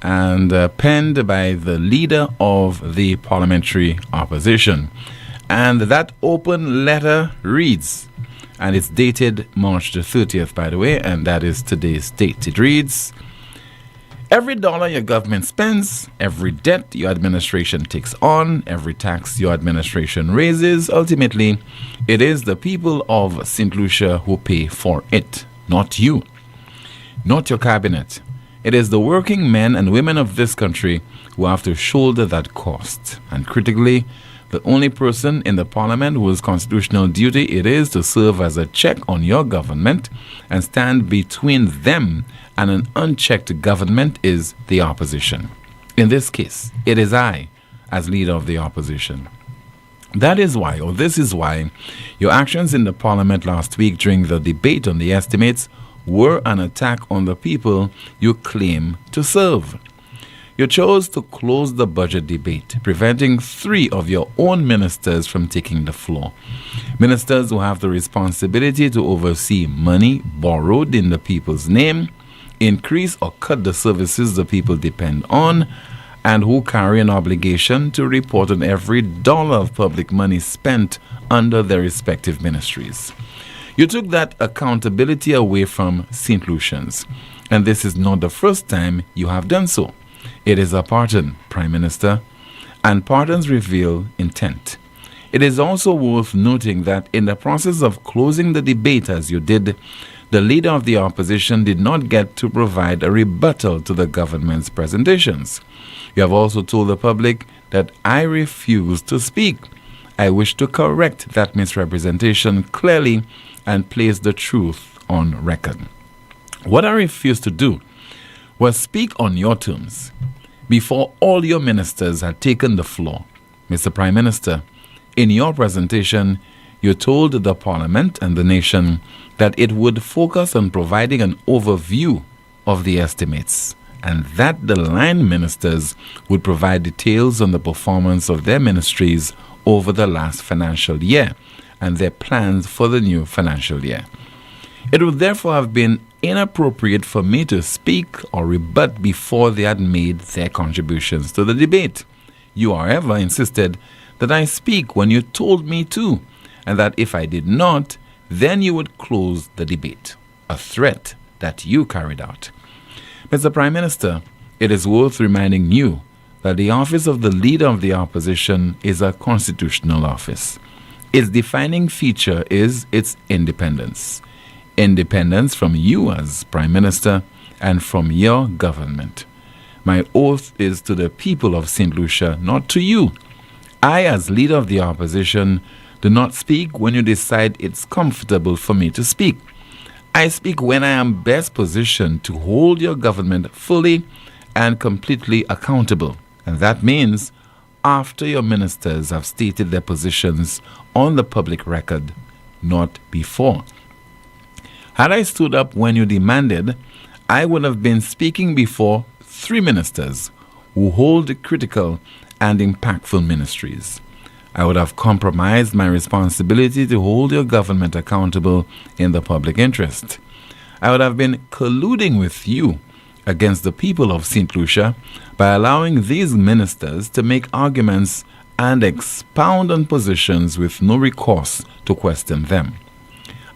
S7: and penned by the leader of the parliamentary opposition. And that open letter reads, and it's dated March the 30th, by the way, and that is today's date. It reads, every dollar your government spends, every debt your administration takes on, every tax your administration raises, ultimately, it is the people of St. Lucia who pay for it, not you, not your cabinet. It is the working men and women of this country who have to shoulder that cost. And critically, the only person in the parliament whose constitutional duty it is to serve as a check on your government and stand between them and an unchecked government is the opposition. In this case, it is I, as leader of the opposition. That is why, or this is why, your actions in the parliament last week during the debate on the estimates were an attack on the people you claim to serve. You chose to close the budget debate, preventing 3 of your own ministers from taking the floor. Ministers who have the responsibility to oversee money borrowed in the people's name, increase or cut the services the people depend on, and who carry an obligation to report on every dollar of public money spent under their respective ministries. You took that accountability away from St. Lucians, and this is not the first time you have done so. It is a pardon, Prime Minister, and pardons reveal intent. It is also worth noting that in the process of closing the debate as you did, the leader of the opposition did not get to provide a rebuttal to the government's presentations. You have also told the public that I refuse to speak. I wish to correct that misrepresentation clearly and place the truth on record. What I refused to do was speak on your terms before all your ministers had taken the floor. Mr. Prime Minister, in your presentation, you told the Parliament and the nation that it would focus on providing an overview of the estimates, and that the line ministers would provide details on the performance of their ministries over the last financial year and their plans for the new financial year. It would therefore have been inappropriate for me to speak or rebut before they had made their contributions to the debate. You, however, insisted that I speak when you told me to, and that if I did not, then you would close the debate, a threat that you carried out. Mr. Prime Minister, it is worth reminding you that the office of the Leader of the Opposition is a constitutional office. Its defining feature is its independence. Independence from you as Prime Minister and from your government. My oath is to the people of St. Lucia, not to you. I, as Leader of the Opposition, do not speak when you decide it's comfortable for me to speak. I speak when I am best positioned to hold your government fully and completely accountable. And that means after your ministers have stated their positions on the public record, not before. Had I stood up when you demanded, I would have been speaking before 3 ministers who hold critical and impactful ministries. I would have compromised my responsibility to hold your government accountable in the public interest. I would have been colluding with you against the people of St. Lucia by allowing these ministers to make arguments and expound on positions with no recourse to question them.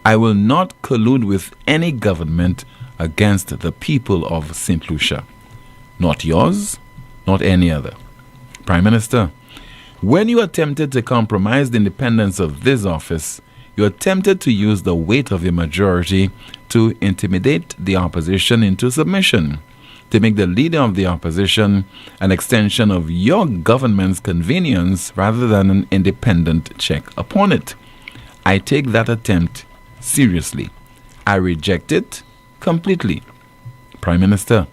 S7: I will not collude with any government against the people of St. Lucia. Not yours, not any other. Prime Minister, when you attempted to compromise the independence of this office, you attempted to use the weight of your majority to intimidate the opposition into submission, to make the Leader of the Opposition an extension of your government's convenience rather than an independent check upon it. I take that attempt seriously. I reject it completely. Prime Minister,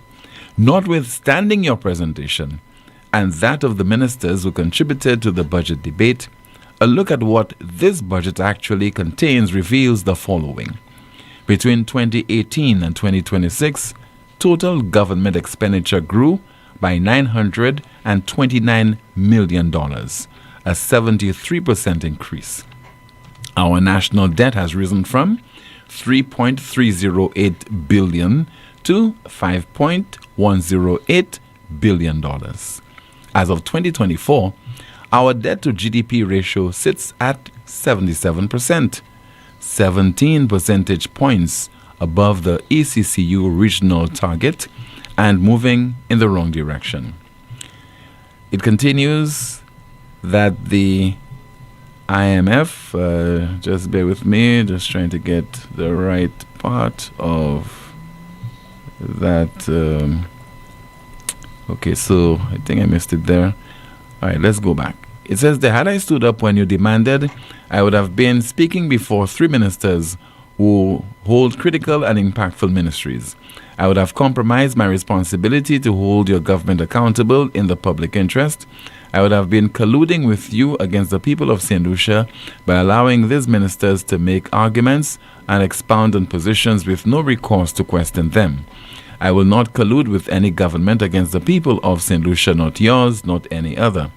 S7: notwithstanding your presentation and that of the ministers who contributed to the budget debate, a look at what this budget actually contains reveals the following. Between 2018 and 2026, total government expenditure grew by $929 million, a 73% increase. Our national debt has risen from $3.308 billion to $5.108 billion. As of 2024, our debt to GDP ratio sits at 77%, 17 percentage points above the ECCU regional target and moving in the wrong direction. It continues that the IMF, just bear with me, just trying to get the right part of that. Okay, so I think I missed it there. All right, let's go back. It says that had I stood up when you demanded, I would have been speaking before 3 ministers who hold critical and impactful ministries. I would have compromised my responsibility to hold your government accountable in the public interest. I would have been colluding with you against the people of St. Lucia by allowing these ministers to make arguments and expound on positions with no recourse to question them. I will not collude with any government against the people of St. Lucia, not yours, not any other.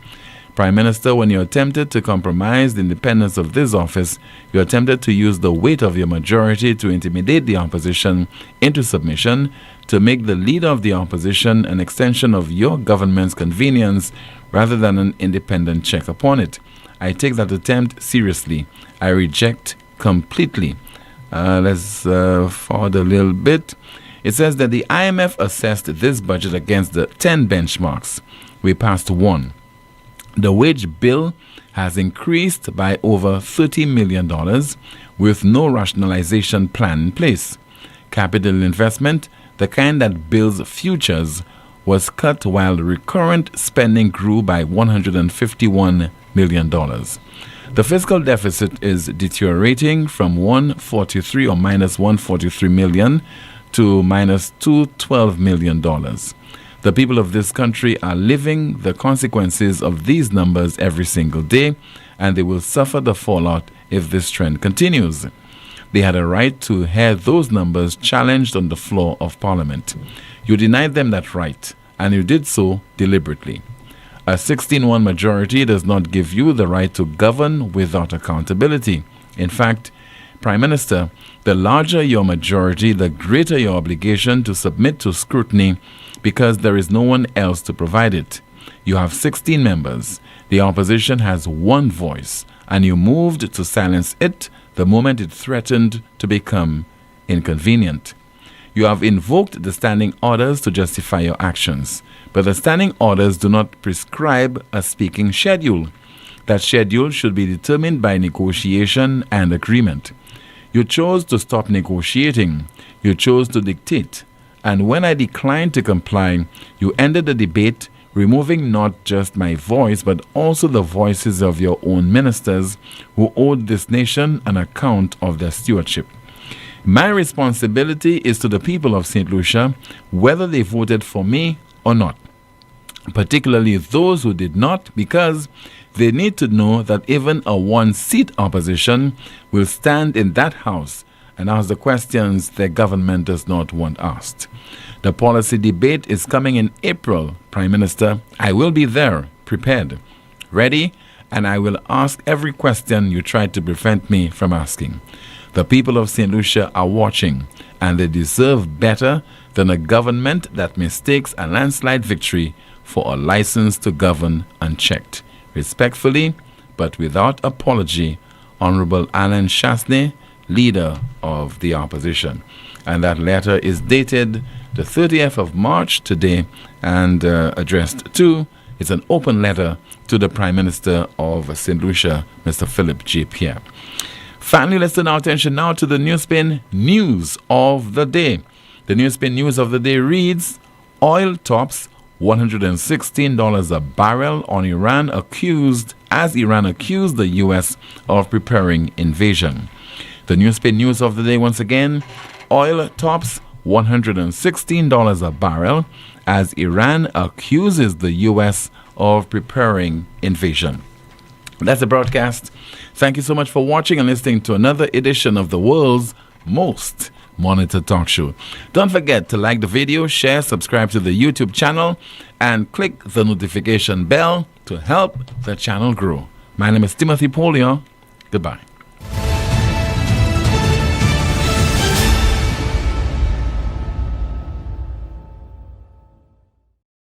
S7: Prime Minister, when you attempted to compromise the independence of this office, you attempted to use the weight of your majority to intimidate the opposition into submission, to make the Leader of the Opposition an extension of your government's convenience rather than an independent check upon it. I take that attempt seriously. I reject completely. Let's forward a little bit. It says that the IMF assessed this budget against the 10 benchmarks. We passed 1. The wage bill has increased by over $30 million with no rationalization plan in place. Capital investment, the kind that builds futures, was cut while recurrent spending grew by $151 million. The fiscal deficit is deteriorating from 143 or minus 143 million to minus $212 million. The people of this country are living the consequences of these numbers every single day, and they will suffer the fallout if this trend continues. They had a right to hear those numbers challenged on the floor of Parliament. You denied them that right, and you did so deliberately. A 16-1 majority does not give you the right to govern without accountability. In fact, Prime Minister, the larger your majority, the greater your obligation to submit to scrutiny because there is no one else to provide it. You have 16 members. The opposition has one voice, and you moved to silence it the moment it threatened to become inconvenient. You have invoked the standing orders to justify your actions, but the standing orders do not prescribe a speaking schedule. That schedule should be determined by negotiation and agreement. You chose to stop negotiating. You chose to dictate. And when I declined to comply, you ended the debate, removing not just my voice, but also the voices of your own ministers who owed this nation an account of their stewardship. My responsibility is to the people of St. Lucia, whether they voted for me or not, particularly those who did not, because they need to know that even a one-seat opposition will stand in that house and ask the questions their government does not want asked. The policy debate is coming in April, Prime Minister. I will be there, prepared, ready, and I will ask every question you tried to prevent me from asking. The people of St. Lucia are watching, and they deserve better than a government that mistakes a landslide victory for a license to govern unchecked. Respectfully, but without apology, Honorable Alan Chasney, Leader of the Opposition. And that letter is dated the 30th of March today and addressed to, it's an open letter to the Prime Minister of St. Lucia, Mr. Philip J. Pierre. Finally, let's turn our attention now to the NewsSpin News of the Day. The NewsSpin News of the Day reads, oil tops $116 a barrel on Iran as Iran accused the U.S. of preparing invasion. The NewsSpin News of the Day once again, oil tops $116 a barrel as Iran accuses the U.S. of preparing invasion. That's the broadcast. Thank you so much for watching and listening to another edition of the world's most monitored talk show. Don't forget to like the video, share, subscribe to the YouTube channel, and click the notification bell to help the channel grow. My name is Timothy Poleon. Goodbye.